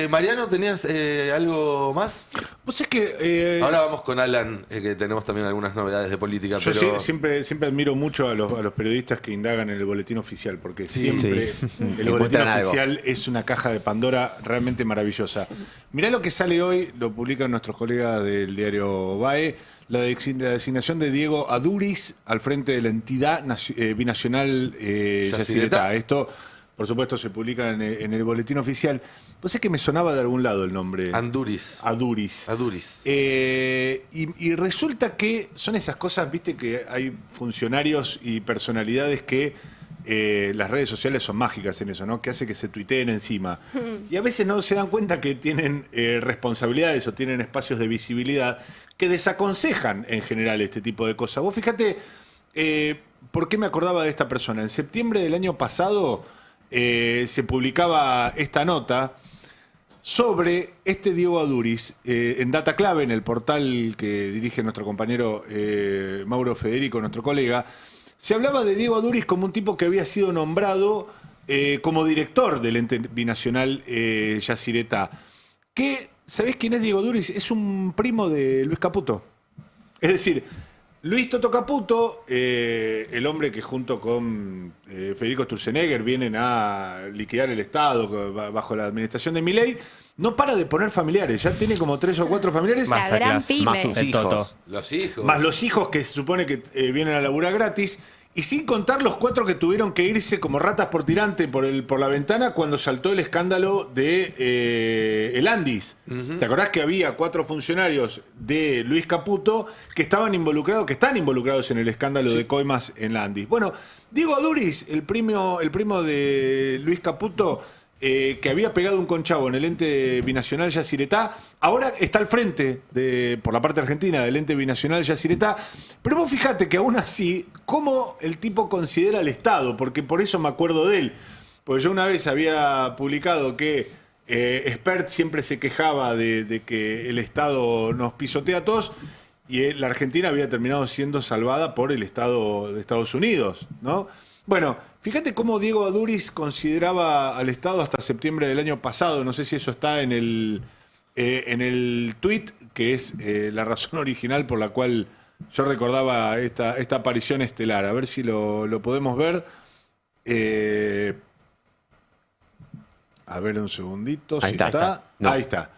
A: Mariano, ¿tenías algo más?
C: Vos es que...
A: Ahora vamos con Alan, que tenemos también algunas novedades de política.
C: Yo
A: pero...
C: siempre admiro mucho a los periodistas que indagan en el boletín oficial, porque siempre el boletín oficial es una caja de Pandora realmente maravillosa. Mirá lo que sale hoy, lo publican nuestros colegas del diario BAE, la designación de Diego Aduriz al frente de la entidad binacional Yacyretá. Esto, por supuesto, se publica en el boletín oficial. Pues es que me sonaba de algún lado el nombre.
A: Aduriz.
C: Y resulta que son esas cosas, viste, que hay funcionarios y personalidades que las redes sociales son mágicas en eso, ¿no? Que hace que se tuiteen encima. Y a veces no se dan cuenta que tienen responsabilidades o tienen espacios de visibilidad que desaconsejan en general este tipo de cosas. Vos fíjate, ¿por qué me acordaba de esta persona? En septiembre del año pasado se publicaba esta nota sobre este Diego Aduriz en Data Clave, en el portal que dirige nuestro compañero Mauro Federico, nuestro colega. Se hablaba de Diego Aduriz como un tipo que había sido nombrado como director del ente binacional Yacyretá. ¿Sabés quién es Diego Aduriz? Es un primo de Luis Caputo. Es decir, Luis Toto Caputo, el hombre que junto con Federico Sturzenegger vienen a liquidar el Estado bajo la administración de Milei, no para de poner familiares. Ya tiene como 3 o 4 familiares.
B: La gran pyme.
F: Más sus hijos.
A: Los hijos.
C: Más los hijos que se supone que vienen a laburar gratis. Y sin contar los 4 que tuvieron que irse como ratas por tirante por la ventana cuando saltó el escándalo de el Andis. ¿Te acordás que había 4 funcionarios de Luis Caputo que están involucrados en el escándalo de coimas en la Andis? Bueno, Diego Aduriz, el primo de Luis Caputo, que había pegado un conchavo en el ente binacional Yacyretá, ahora está al frente, por la parte argentina, del ente binacional Yacyretá. Pero vos fijate que aún así, cómo el tipo considera al Estado, porque por eso me acuerdo de él. Porque yo una vez había publicado que Spert siempre se quejaba de que el Estado nos pisotea a todos, y la Argentina había terminado siendo salvada por el Estado de Estados Unidos, ¿no? Bueno, fíjate cómo Diego Aduriz consideraba al Estado hasta septiembre del año pasado. No sé si eso está en el tuit, que es la razón original por la cual yo recordaba esta aparición estelar. A ver si lo podemos ver. A ver un segundito.
F: Ahí
C: si
F: está. No.
C: Ahí está.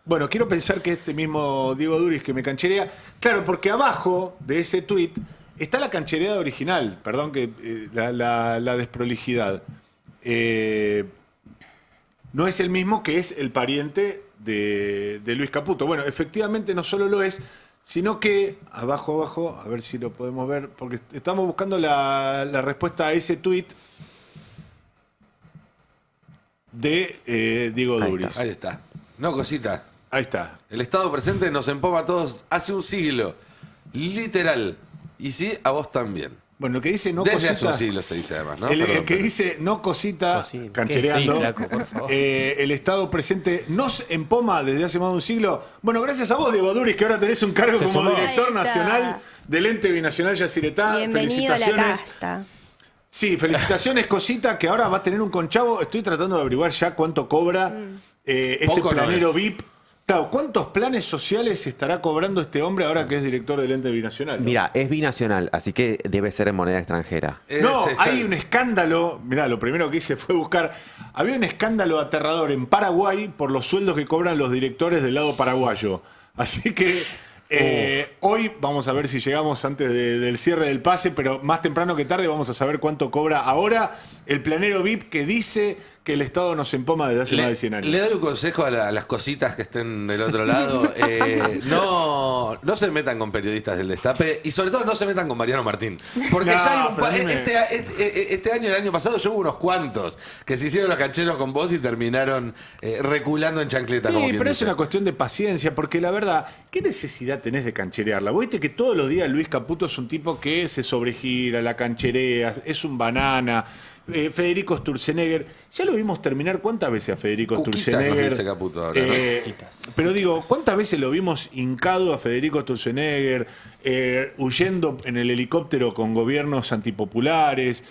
C: Bueno, quiero pensar que este mismo Diego Aduriz que me cancherea. Claro, porque abajo de ese tuit está la canchereada original, perdón que la desprolijidad. No es el mismo que es el pariente de Luis Caputo. Bueno, efectivamente no solo lo es, sino que abajo, a ver si lo podemos ver, porque estamos buscando la respuesta a ese tuit de Diego Aduriz.
A: Ahí está. No, cosita.
C: Ahí está.
A: El Estado presente nos empoma a todos hace un siglo. Literal. Y sí, a vos también.
C: Bueno, el que dice no
A: Desde
C: cosita...
A: hace un siglo se dice además, ¿no?
C: El que dice no cosita, canchereando,
G: Sí, flaco, por favor.
C: el Estado presente nos empoma desde hace más de un siglo. Bueno, gracias a vos, Diego Duris, que ahora tenés un cargo
G: Se
C: como
G: sumó.
C: director
B: Ahí está.
C: nacional del ente binacional Yacyretá.
B: Bienvenido a la
C: Felicitaciones.
B: casta.
C: Sí, felicitaciones, cosita, que ahora va a tener un conchavo. Estoy tratando de averiguar ya cuánto cobra este
A: Poco no
C: planero
A: es.
C: VIP. Claro, ¿cuántos planes sociales estará cobrando este hombre ahora que es director del ente binacional? ¿No?
F: Mira, es binacional, así que debe ser en moneda extranjera.
C: No,
A: Sí,
C: hay un escándalo. Mirá, lo primero que hice fue buscar. Había un escándalo aterrador en Paraguay por los sueldos que cobran los directores del lado paraguayo. Así que hoy vamos a ver si llegamos antes del cierre del pase, pero más temprano que tarde vamos a saber cuánto cobra ahora el planero VIP que dice que el Estado nos empoma desde hace más de 100 años.
A: Le doy un consejo a las cositas que estén del otro lado. No se metan con periodistas del Destape y sobre todo no se metan con Mariano Martín. Porque
C: No,
A: ya hay un
C: pero a mí me-
A: este año, el año pasado, yo hubo unos cuantos que se hicieron los cancheros con vos y terminaron reculando en chancleta.
C: Sí,
A: como quien
C: pero es
A: dice.
C: una cuestión de paciencia, porque la verdad, ¿qué necesidad tenés de cancherearla? Vos viste que todos los días Luis Caputo es un tipo que se sobregira, la cancherea, es un banana. Federico Sturzenegger, ya lo vimos terminar cuántas veces a Federico
A: Cuquitas
C: Sturzenegger.
A: nos dice Caputo ahora, ¿no?
C: Pero digo, ¿cuántas veces lo vimos hincado a Federico Sturzenegger, huyendo en el helicóptero con gobiernos antipopulares?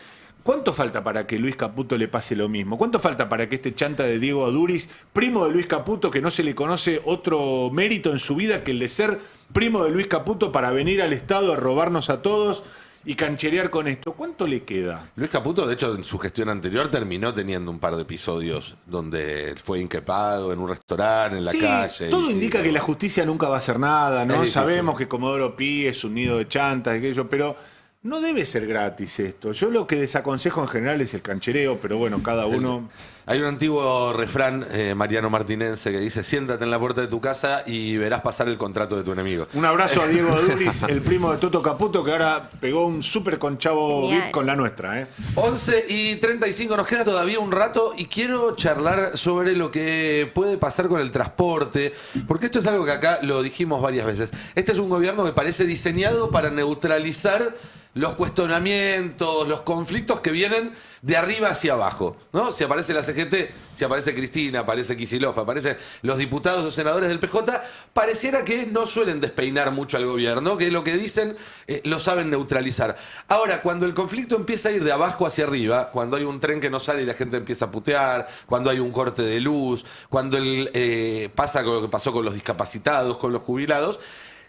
C: ¿Cuánto falta para que Luis Caputo le pase lo mismo? ¿Cuánto falta para que este chanta de Diego Aduris, primo de Luis Caputo, que no se le conoce otro mérito en su vida que el de ser primo de Luis Caputo para venir al Estado a robarnos a todos y cancherear con esto? ¿Cuánto le queda?
A: Luis Caputo, de hecho, en su gestión anterior terminó teniendo un par de episodios donde fue inquepado en un restaurante, en la
C: Sí,
A: calle.
C: todo indica que la justicia nunca va a hacer nada, ¿no?
A: Es difícil.
C: Sabemos que Comodoro Pi es un nido de chantas y aquello, pero no debe ser gratis esto. Yo lo que desaconsejo en general es el canchereo, pero bueno, cada uno...
A: Hay un antiguo refrán mariano martinense que dice: siéntate en la puerta de tu casa y verás pasar el contrato de tu enemigo.
C: Un abrazo a Diego Duris, el primo de Toto Caputo, que ahora pegó un súper conchavo
B: Genial.
C: VIP con la nuestra, ¿eh?
A: 11:35, nos queda todavía un rato y quiero charlar sobre lo que puede pasar con el transporte, porque esto es algo que acá lo dijimos varias veces. Este es un gobierno que parece diseñado para neutralizar los cuestionamientos, los conflictos que vienen de arriba hacia abajo, ¿no? Si aparece la CGT, si aparece Cristina, aparece Kicillof, aparecen los diputados o senadores del PJ, pareciera que no suelen despeinar mucho al gobierno, que lo que dicen lo saben neutralizar. Ahora, cuando el conflicto empieza a ir de abajo hacia arriba, cuando hay un tren que no sale y la gente empieza a putear, cuando hay un corte de luz, cuando pasa con lo que pasó con los discapacitados, con los jubilados,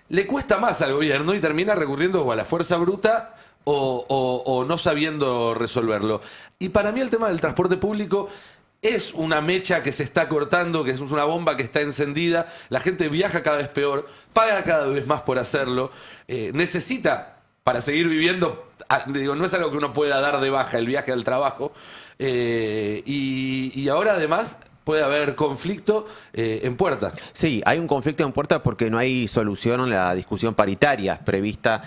A: le cuesta más al gobierno y termina recurriendo o a la fuerza bruta o no sabiendo resolverlo. Y para mí el tema del transporte público es una mecha que se está cortando, que es una bomba que está encendida. La gente viaja cada vez peor, paga cada vez más por hacerlo, necesita para seguir viviendo, digo, no es algo que uno pueda dar de baja el viaje al trabajo, y ahora además puede haber conflicto en puerta.
F: Sí, hay un conflicto en puerta porque no hay solución en la discusión paritaria prevista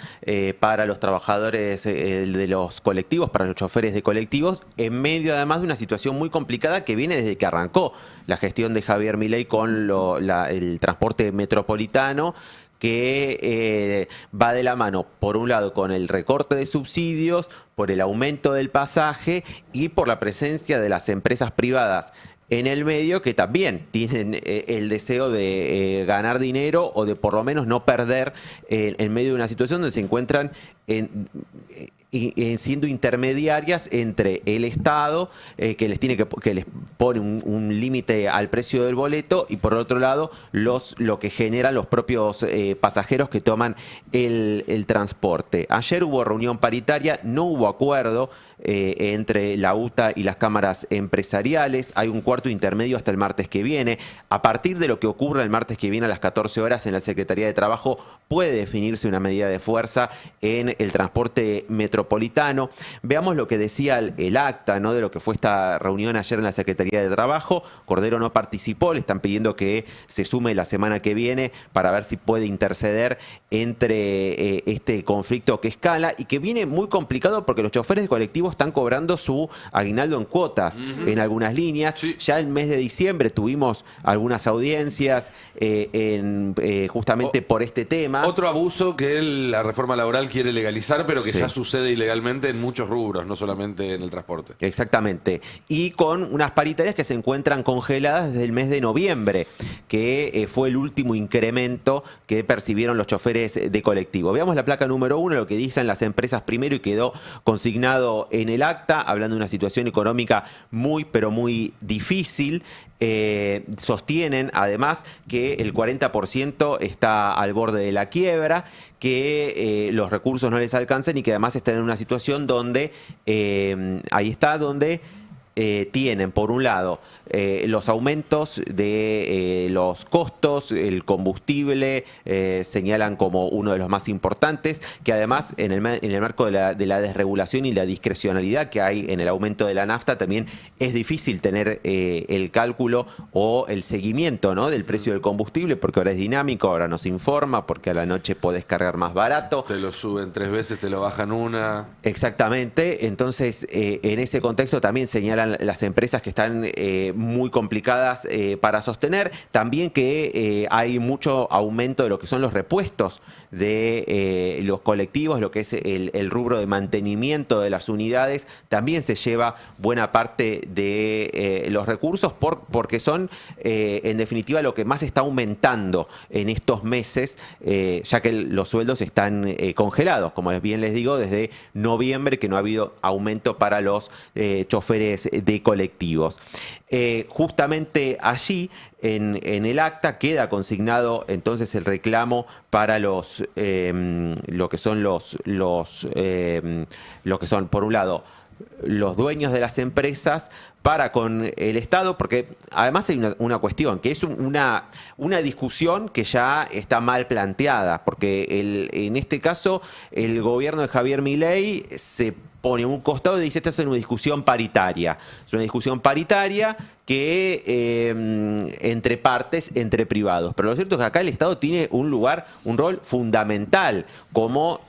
F: para los trabajadores de los colectivos, para los choferes de colectivos, en medio además de una situación muy complicada que viene desde que arrancó la gestión de Javier Milei con el transporte metropolitano, que va de la mano, por un lado, con el recorte de subsidios, por el aumento del pasaje y por la presencia de las empresas privadas en el medio, que también tienen el deseo de ganar dinero o de por lo menos no perder en medio de una situación donde se encuentran siendo intermediarias entre el Estado, que les pone un límite al precio del boleto, y por otro lado lo que generan los propios pasajeros que toman el transporte. Ayer hubo reunión paritaria, no hubo acuerdo entre la UTA y las cámaras empresariales. Hay un cuarto intermedio hasta el martes que viene. A partir de lo que ocurra el martes que viene a las 14 horas en la Secretaría de Trabajo, puede definirse una medida de fuerza en el transporte metropolitano. Veamos lo que decía el acta, ¿no?, de lo que fue esta reunión ayer en la Secretaría de Trabajo. Cordero no participó, le están pidiendo que se sume la semana que viene para ver si puede interceder entre este conflicto que escala y que viene muy complicado porque los choferes de colectivos están cobrando su aguinaldo en cuotas en algunas líneas.
A: Sí.
F: Ya el mes de diciembre tuvimos algunas audiencias justamente por este tema.
A: Otro abuso que la reforma laboral quiere legalizar legalizar, pero que
F: Sí.
A: ya sucede ilegalmente en muchos rubros, no solamente en el transporte.
F: Exactamente. Y con unas paritarias que se encuentran congeladas desde el mes de noviembre, que fue el último incremento que percibieron los choferes de colectivo. Veamos la placa número 1, lo que dicen las empresas primero y quedó consignado en el acta, hablando de una situación económica muy, pero muy difícil. Sostienen además que el 40% está al borde de la quiebra, que los recursos no les alcanzan y que además están en una situación donde tienen, por un lado, los aumentos de los costos, el combustible, señalan como uno de los más importantes, que además en el marco de la desregulación y la discrecionalidad que hay en el aumento de la nafta, también es difícil tener el cálculo o el seguimiento, ¿no?, del precio del combustible, porque ahora es dinámico, ahora nos informa, porque a la noche podés cargar más barato.
A: Te lo suben 3 veces, te lo bajan una.
F: Exactamente, entonces en ese contexto también señalan las empresas que están muy complicadas para sostener, también que hay mucho aumento de lo que son los repuestos de los colectivos, lo que es el rubro de mantenimiento de las unidades, también se lleva buena parte de los recursos porque son en definitiva lo que más está aumentando en estos meses, ya que los sueldos están congelados, como bien les digo, desde noviembre que no ha habido aumento para los choferes de colectivos. Justamente allí en el acta queda consignado entonces el reclamo para lo que son por un lado los dueños de las empresas para con el Estado, porque además hay una cuestión, que es una discusión que ya está mal planteada, porque en este caso el gobierno de Javier Milei se pone a un costado y dice, esta es una discusión paritaria. Es una discusión paritaria que entre partes, entre privados. Pero lo cierto es que acá el Estado tiene un rol fundamental como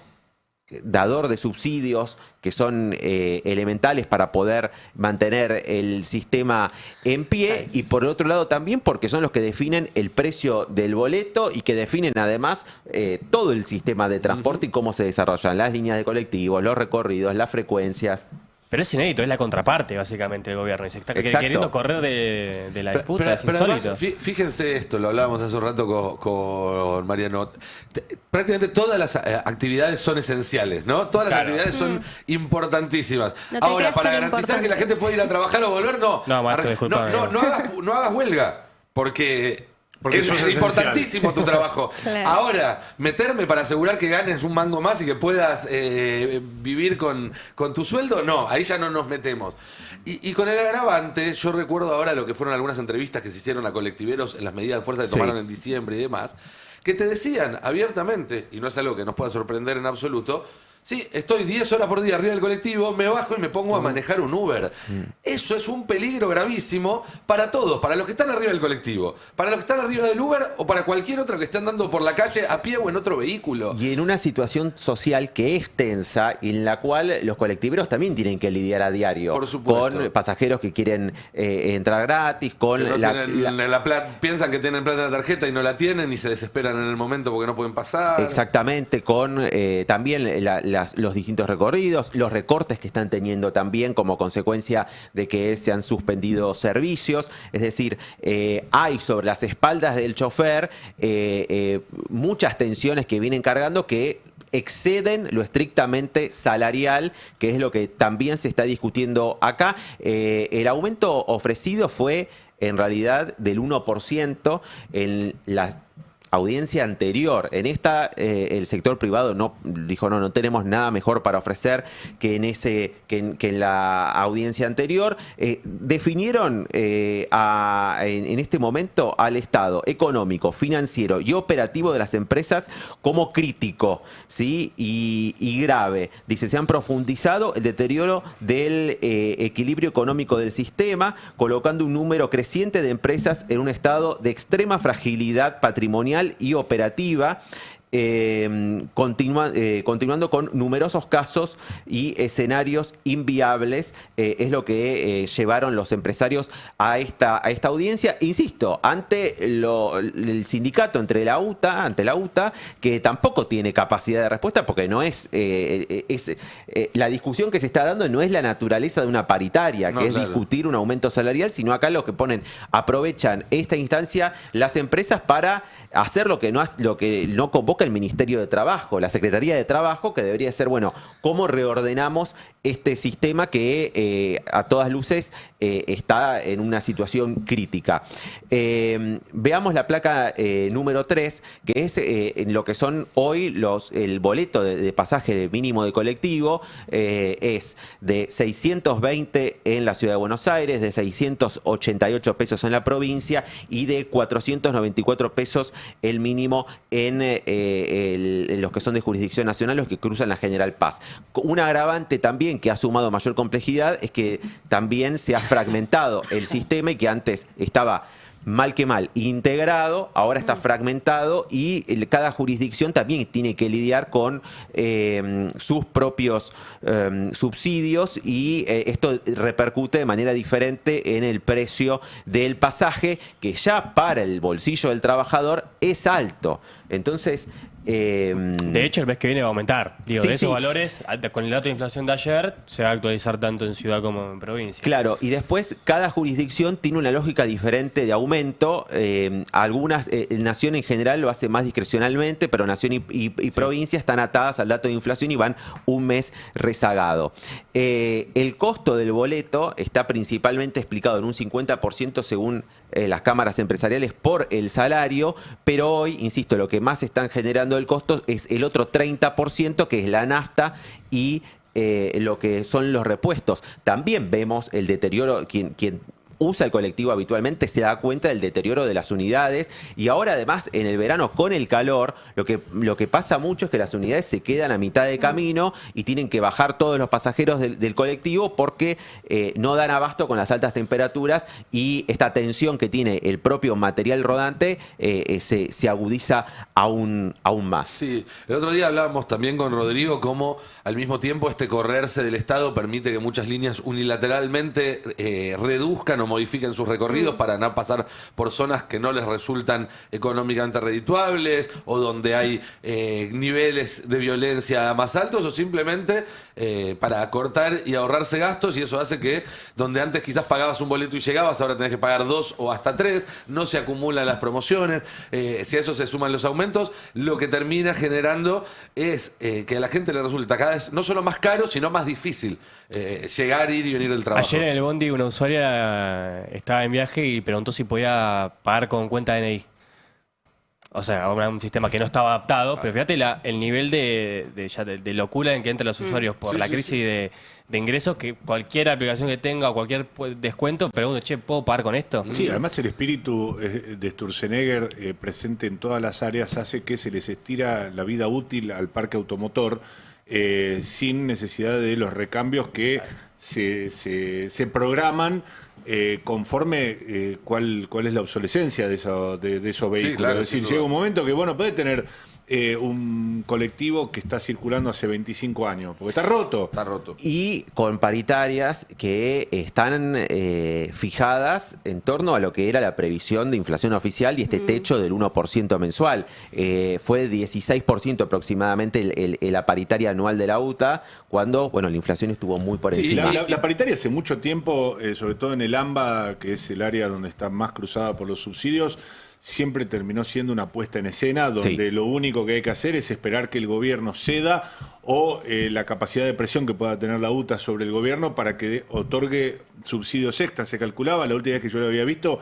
F: dador de subsidios que son elementales para poder mantener el sistema en pie, y por el otro lado también porque son los que definen el precio del boleto y que definen además todo el sistema de transporte y cómo se desarrollan las líneas de colectivos, los recorridos, las frecuencias.
G: Pero es inédito, es la contraparte básicamente del gobierno y se está queriendo correr de la disputa, es
A: pero
G: insólito.
A: además, fíjense esto, lo hablábamos hace un rato con Mariano. Prácticamente todas las actividades son esenciales, ¿no? Todas las actividades son importantísimas.
B: No te
A: Ahora,
B: creas
A: para
B: tan
A: garantizar
B: importante.
A: que la gente pueda ir a trabajar o volver, no.
G: No, maestro, disculpame.
A: No hagas huelga, porque
C: Porque eso es esencial.
A: importantísimo tu trabajo.
B: Claro.
A: Ahora, meterme para asegurar que ganes un mango más y que puedas vivir con tu sueldo, no, ahí ya no nos metemos. Y con el agravante, yo recuerdo ahora lo que fueron algunas entrevistas que se hicieron a colectiveros en las medidas de fuerza que tomaron en diciembre y demás, que te decían abiertamente, y no es algo que nos pueda sorprender en absoluto, sí, estoy 10 horas por día arriba del colectivo, me bajo y me pongo a manejar un Uber. Eso es un peligro gravísimo para todos, para los que están arriba del colectivo, para los que están arriba del Uber o para cualquier otro que esté andando por la calle a pie o en otro vehículo.
F: Y en una situación social que es tensa, en la cual los colectiveros también tienen que lidiar a diario.
A: Por supuesto.
F: Con pasajeros que quieren entrar gratis, con
A: Que no tienen la plata, piensan que tienen plata en la tarjeta y no la tienen y se desesperan en el momento porque no pueden pasar.
F: Exactamente, con también los distintos recorridos, los recortes que están teniendo también como consecuencia de que se han suspendido servicios. Es decir, hay sobre las espaldas del chofer muchas tensiones que vienen cargando que exceden lo estrictamente salarial, que es lo que también se está discutiendo acá. El aumento ofrecido fue en realidad del 1% en las audiencia anterior. En esta el sector privado dijo no tenemos nada mejor para ofrecer que en la audiencia anterior. Definieron en este momento al estado económico, financiero y operativo de las empresas como crítico, ¿sí? y grave. Dice, se han profundizado el deterioro del equilibrio económico del sistema, colocando un número creciente de empresas en un estado de extrema fragilidad patrimonial y operativa. continuando con numerosos casos y escenarios inviables, es lo que llevaron los empresarios a esta audiencia, insisto, ante el sindicato, ante la UTA, que tampoco tiene capacidad de respuesta, porque no es, la discusión que se está dando no es la naturaleza de una paritaria, que es discutir un aumento salarial, sino acá lo que aprovechan esta instancia las empresas para hacer lo que no convoca el Ministerio de Trabajo, la Secretaría de Trabajo, que debería ser, bueno, cómo reordenamos este sistema que a todas luces está en una situación crítica. Veamos la placa número 3, que es en lo que son hoy el boleto de pasaje mínimo de colectivo, es de 620 en la Ciudad de Buenos Aires, de 688 pesos en la provincia y de 494 pesos el mínimo en los que son de jurisdicción nacional, los que cruzan la General Paz. Un agravante también que ha sumado mayor complejidad es que también se ha fragmentado el sistema y que antes estaba mal que mal integrado, ahora está fragmentado y cada jurisdicción también tiene que lidiar con sus propios subsidios y esto repercute de manera diferente en el precio del pasaje, que ya para el bolsillo del trabajador es alto. Entonces,
G: de hecho, el mes que viene va a aumentar. Digo,
F: sí,
G: de esos
F: sí.
G: valores, con el dato de inflación de ayer, se va a actualizar tanto en ciudad como en provincia.
F: Claro, y después cada jurisdicción tiene una lógica diferente de aumento. Algunas, Nación en general lo hace más discrecionalmente, pero Nación y provincia están atadas al dato de inflación y van un mes rezagado. El costo del boleto está principalmente explicado en un 50% según las cámaras empresariales por el salario, pero hoy, insisto, lo que más están generando el costo es el otro 30%, que es la nafta y lo que son los repuestos. También vemos el deterioro, quien usa el colectivo habitualmente se da cuenta del deterioro de las unidades, y ahora además en el verano con el calor lo que pasa mucho es que las unidades se quedan a mitad de camino y tienen que bajar todos los pasajeros del colectivo porque no dan abasto con las altas temperaturas, y esta tensión que tiene el propio material rodante se agudiza aún más.
A: Sí, el otro día hablábamos también con Rodrigo cómo al mismo tiempo este correrse del Estado permite que muchas líneas unilateralmente reduzcan o modifiquen sus recorridos para no pasar por zonas que no les resultan económicamente redituables o donde hay niveles de violencia más altos, o simplemente para cortar y ahorrarse gastos, y eso hace que donde antes quizás pagabas un boleto y llegabas, ahora tenés que pagar 2 o hasta 3, no se acumulan las promociones, si a eso se suman los aumentos, lo que termina generando es que a la gente le resulta cada vez no solo más caro, sino más difícil llegar, ir y venir del trabajo.
G: Ayer en el bondi una usuaria estaba en viaje y preguntó si podía pagar con cuenta DNI. O sea, un sistema que no estaba adaptado, pero fíjate el nivel de locura en que entran los usuarios por la crisis de ingresos, que cualquier aplicación que tenga o cualquier descuento, pregunto, che, ¿puedo pagar con esto?
C: Sí, además el espíritu de Sturzenegger presente en todas las áreas hace que se les estira la vida útil al parque automotor sin necesidad de los recambios que se programan conforme cuál es la obsolescencia de esos vehículos.
A: Sí, claro,
C: es decir, llega un momento que, bueno, puede tener un colectivo que está circulando hace 25 años, porque está roto.
A: Está roto.
F: Y con paritarias que están fijadas en torno a lo que era la previsión de inflación oficial y este techo del 1% mensual. Fue 16% aproximadamente la paritaria anual de la UTA, cuando la inflación estuvo muy por encima.
C: La paritaria hace mucho tiempo, sobre todo en el AMBA, que es el área donde está más cruzada por los subsidios, siempre terminó siendo una puesta en escena donde lo único que hay que hacer es esperar que el gobierno ceda o la capacidad de presión que pueda tener la UTA sobre el gobierno para que otorgue subsidios extras. Se calculaba, la última vez que yo lo había visto,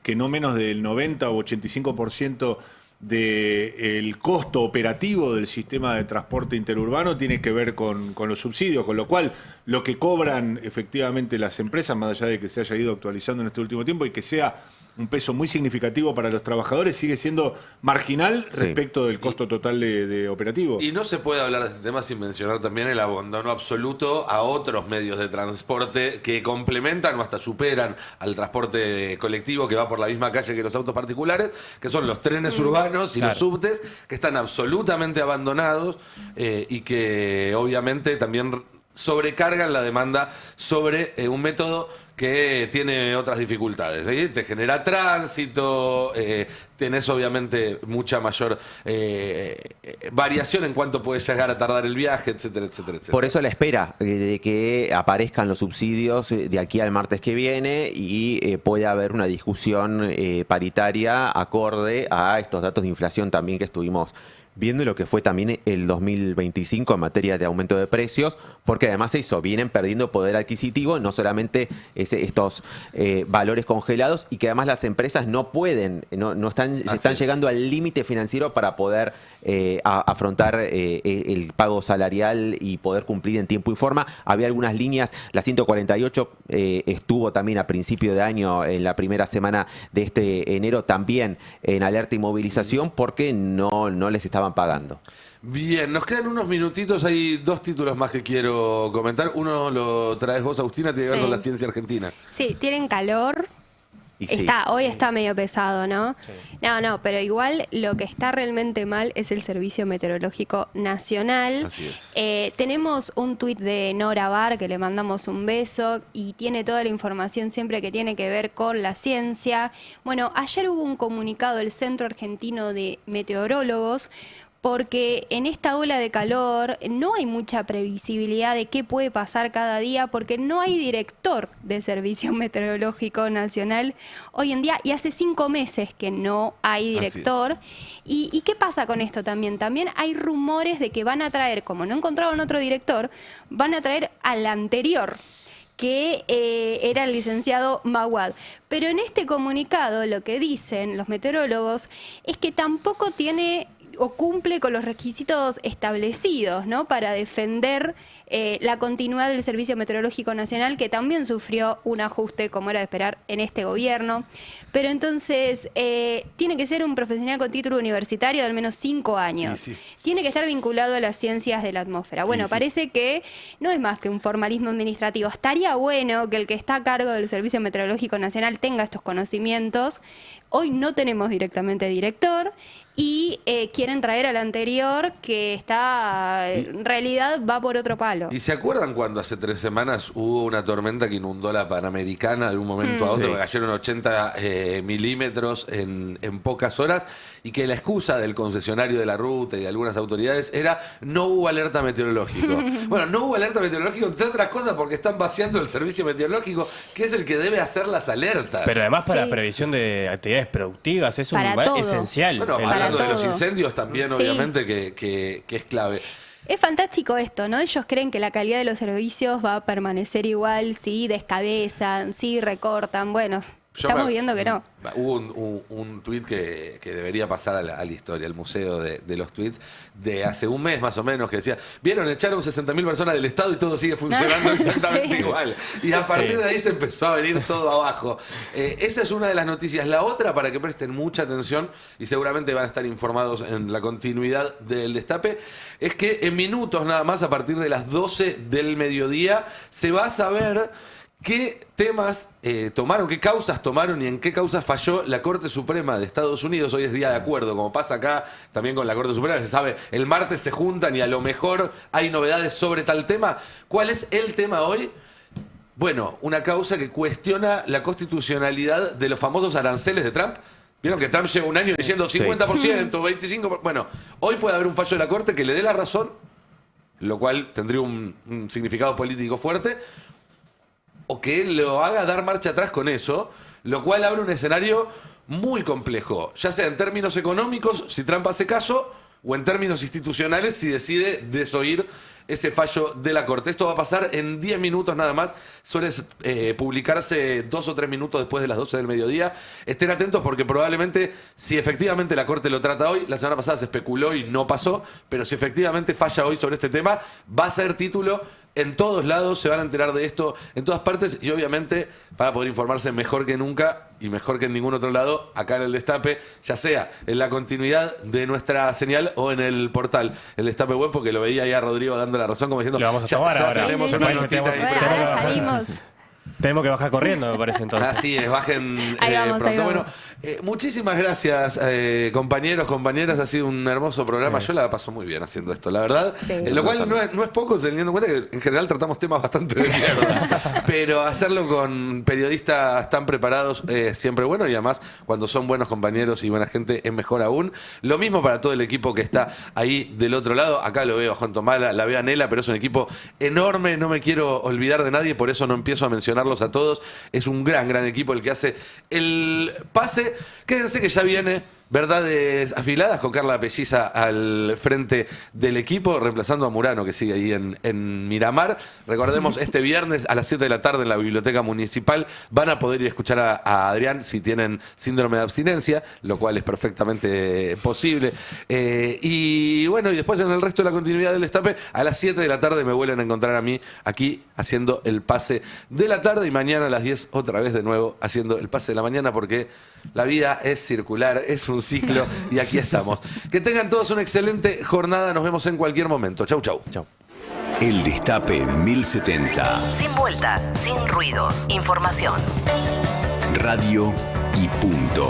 C: que no menos del 90 o 85% del costo operativo del sistema de transporte interurbano tiene que ver con los subsidios, con lo cual lo que cobran efectivamente las empresas, más allá de que se haya ido actualizando en este último tiempo y que sea un peso muy significativo para los trabajadores, sigue siendo marginal respecto del costo total de operativo.
A: Y no se puede hablar de este tema sin mencionar también el abandono absoluto a otros medios de transporte que complementan o hasta superan al transporte colectivo que va por la misma calle que los autos particulares, que son los trenes urbanos y los subtes, que están absolutamente abandonados y que obviamente también sobrecargan la demanda sobre un método que tiene otras dificultades. ¿Sí? Te genera tránsito, tenés obviamente mucha mayor variación en cuánto puede llegar a tardar el viaje, etcétera, etcétera, etcétera.
F: Por eso la espera de que aparezcan los subsidios de aquí al martes que viene y pueda haber una discusión paritaria acorde a estos datos de inflación también que estuvimos viendo lo que fue también el 2025 en materia de aumento de precios, porque además eso, vienen perdiendo poder adquisitivo, no solamente estos valores congelados, y que además las empresas no pueden, están llegando al límite financiero para poder afrontar el pago salarial y poder cumplir en tiempo y forma. Había algunas líneas, la 148 estuvo también a principio de año, en la primera semana de este enero, también en alerta y movilización, porque no les estaban pagando.
A: Bien, nos quedan unos minutitos, hay 2 títulos más que quiero comentar. Uno lo traes vos, Agustina, tiene que ver con la ciencia argentina.
B: Sí, tienen calor.
F: Y
B: Hoy está medio pesado, ¿no? Sí. No, pero igual lo que está realmente mal es el Servicio Meteorológico Nacional.
A: Así es.
B: Tenemos un tuit de Nora Bar, que le mandamos un beso, y tiene toda la información siempre que tiene que ver con la ciencia. Bueno, ayer hubo un comunicado del Centro Argentino de Meteorólogos, porque en esta ola de calor no hay mucha previsibilidad de qué puede pasar cada día, porque no hay director de Servicio Meteorológico Nacional hoy en día, y hace 5 meses que no hay director. ¿Y qué pasa con esto también? También hay rumores de que van a traer, como no encontraron otro director, van a traer al anterior, que era el licenciado Maguad. Pero en este comunicado lo que dicen los meteorólogos es que tampoco tiene o cumple con los requisitos establecidos, ¿no?, para defender la continuidad del Servicio Meteorológico Nacional, que también sufrió un ajuste, como era de esperar, en este gobierno. Pero entonces, tiene que ser un profesional con título universitario de al menos 5 años. Sí. Tiene que estar vinculado a las ciencias de la atmósfera. Bueno, parece que no es más que un formalismo administrativo. Estaría bueno que el que está a cargo del Servicio Meteorológico Nacional tenga estos conocimientos. Hoy no tenemos directamente director, y quieren traer al anterior, que está, en realidad va por otro palo.
A: ¿Y se acuerdan cuando hace 3 semanas hubo una tormenta que inundó la Panamericana de un momento a otro, que cayeron 80 milímetros en pocas horas, y que la excusa del concesionario de la ruta y de algunas autoridades era no hubo alerta meteorológico? Bueno, no hubo alerta meteorológico, entre otras cosas, porque están vaciando el servicio meteorológico, que es el que debe hacer las alertas.
G: Pero además para la previsión de actividades productivas es un lugar esencial.
A: Bueno, hablando de los incendios también, obviamente, que es clave.
B: Es fantástico esto, ¿no? Ellos creen que la calidad de los servicios va a permanecer igual si descabezan, si recortan. Bueno, estamos viendo que no.
A: Hubo un tuit que debería pasar a la historia, al museo de los tuits, de hace un mes más o menos, que decía, ¿vieron? Echaron 60.000 personas del Estado y todo sigue funcionando exactamente igual. Y a partir de ahí se empezó a venir todo abajo. Esa es una de las noticias. La otra, para que presten mucha atención, y seguramente van a estar informados en la continuidad del destape, es que en minutos nada más, a partir de las 12 del mediodía, se va a saber qué temas tomaron, qué causas tomaron y en qué causas falló la Corte Suprema de Estados Unidos. Hoy es día de acuerdo, como pasa acá también con la Corte Suprema, se sabe, el martes se juntan y a lo mejor hay novedades sobre tal tema. ¿Cuál es el tema hoy? Bueno, una causa que cuestiona la constitucionalidad de los famosos aranceles de Trump. Vieron que Trump lleva un año diciendo 50%, 25%. Bueno, hoy puede haber un fallo de la Corte que le dé la razón, lo cual tendría un significado político fuerte, o que lo haga dar marcha atrás con eso, lo cual abre un escenario muy complejo, ya sea en términos económicos, si Trump hace caso, o en términos institucionales, si decide desoír ese fallo de la Corte. Esto va a pasar en 10 minutos nada más. Suele publicarse 2 o 3 minutos después de las 12 del mediodía. Estén atentos porque probablemente, si efectivamente la Corte lo trata hoy, la semana pasada se especuló y no pasó, pero si efectivamente falla hoy sobre este tema, va a ser título en todos lados, se van a enterar de esto en todas partes y obviamente van a poder informarse mejor que nunca y mejor que en ningún otro lado, acá en el Destape, ya sea en la continuidad de nuestra señal o en el portal, el Destape Web, porque lo veía ahí a Rodrigo dando la razón como diciendo,
G: lo vamos a tomar ahora.
A: tenemos
B: Sí,
A: una
B: sí,
A: notita
B: sí.
A: ahí.
B: Bueno, ahora salimos.
G: Tenemos que bajar corriendo, me parece entonces.
A: Así es, bajen
B: Ahí vamos,
A: pronto.
B: ahí vamos.
A: Bueno, muchísimas gracias, compañeros, compañeras. Ha sido un hermoso programa. Yo la paso muy bien haciendo esto, la verdad.
B: Sí.
A: Lo cual no es poco, teniendo en cuenta que en general tratamos temas bastante de mierda. Pero hacerlo con periodistas tan preparados es siempre bueno y además cuando son buenos compañeros y buena gente es mejor aún. Lo mismo para todo el equipo que está ahí del otro lado. Acá lo veo a Juan Tomala, la veo a Nela, pero es un equipo enorme. No me quiero olvidar de nadie, por eso no empiezo a mencionarlos a todos. Es un gran equipo el que hace el pase. Quédense que ya viene Verdades Afiladas con Carla Pelliza al frente del equipo, reemplazando a Murano, que sigue ahí en Miramar. Recordemos, este viernes a las 7 de la tarde en la Biblioteca Municipal van a poder ir a escuchar a Adrián si tienen síndrome de abstinencia, lo cual es perfectamente posible. Y bueno, y después en el resto de la continuidad del Destape, a las 7 de la tarde me vuelven a encontrar a mí aquí haciendo el pase de la tarde y mañana a las 10 otra vez de nuevo haciendo el pase de la mañana, porque la vida es circular, es un ciclo y aquí estamos. Que tengan todos una excelente jornada, nos vemos en cualquier momento. Chau.
J: El Destape 1070.
K: Sin vueltas, sin ruidos. Información.
J: Radio y punto.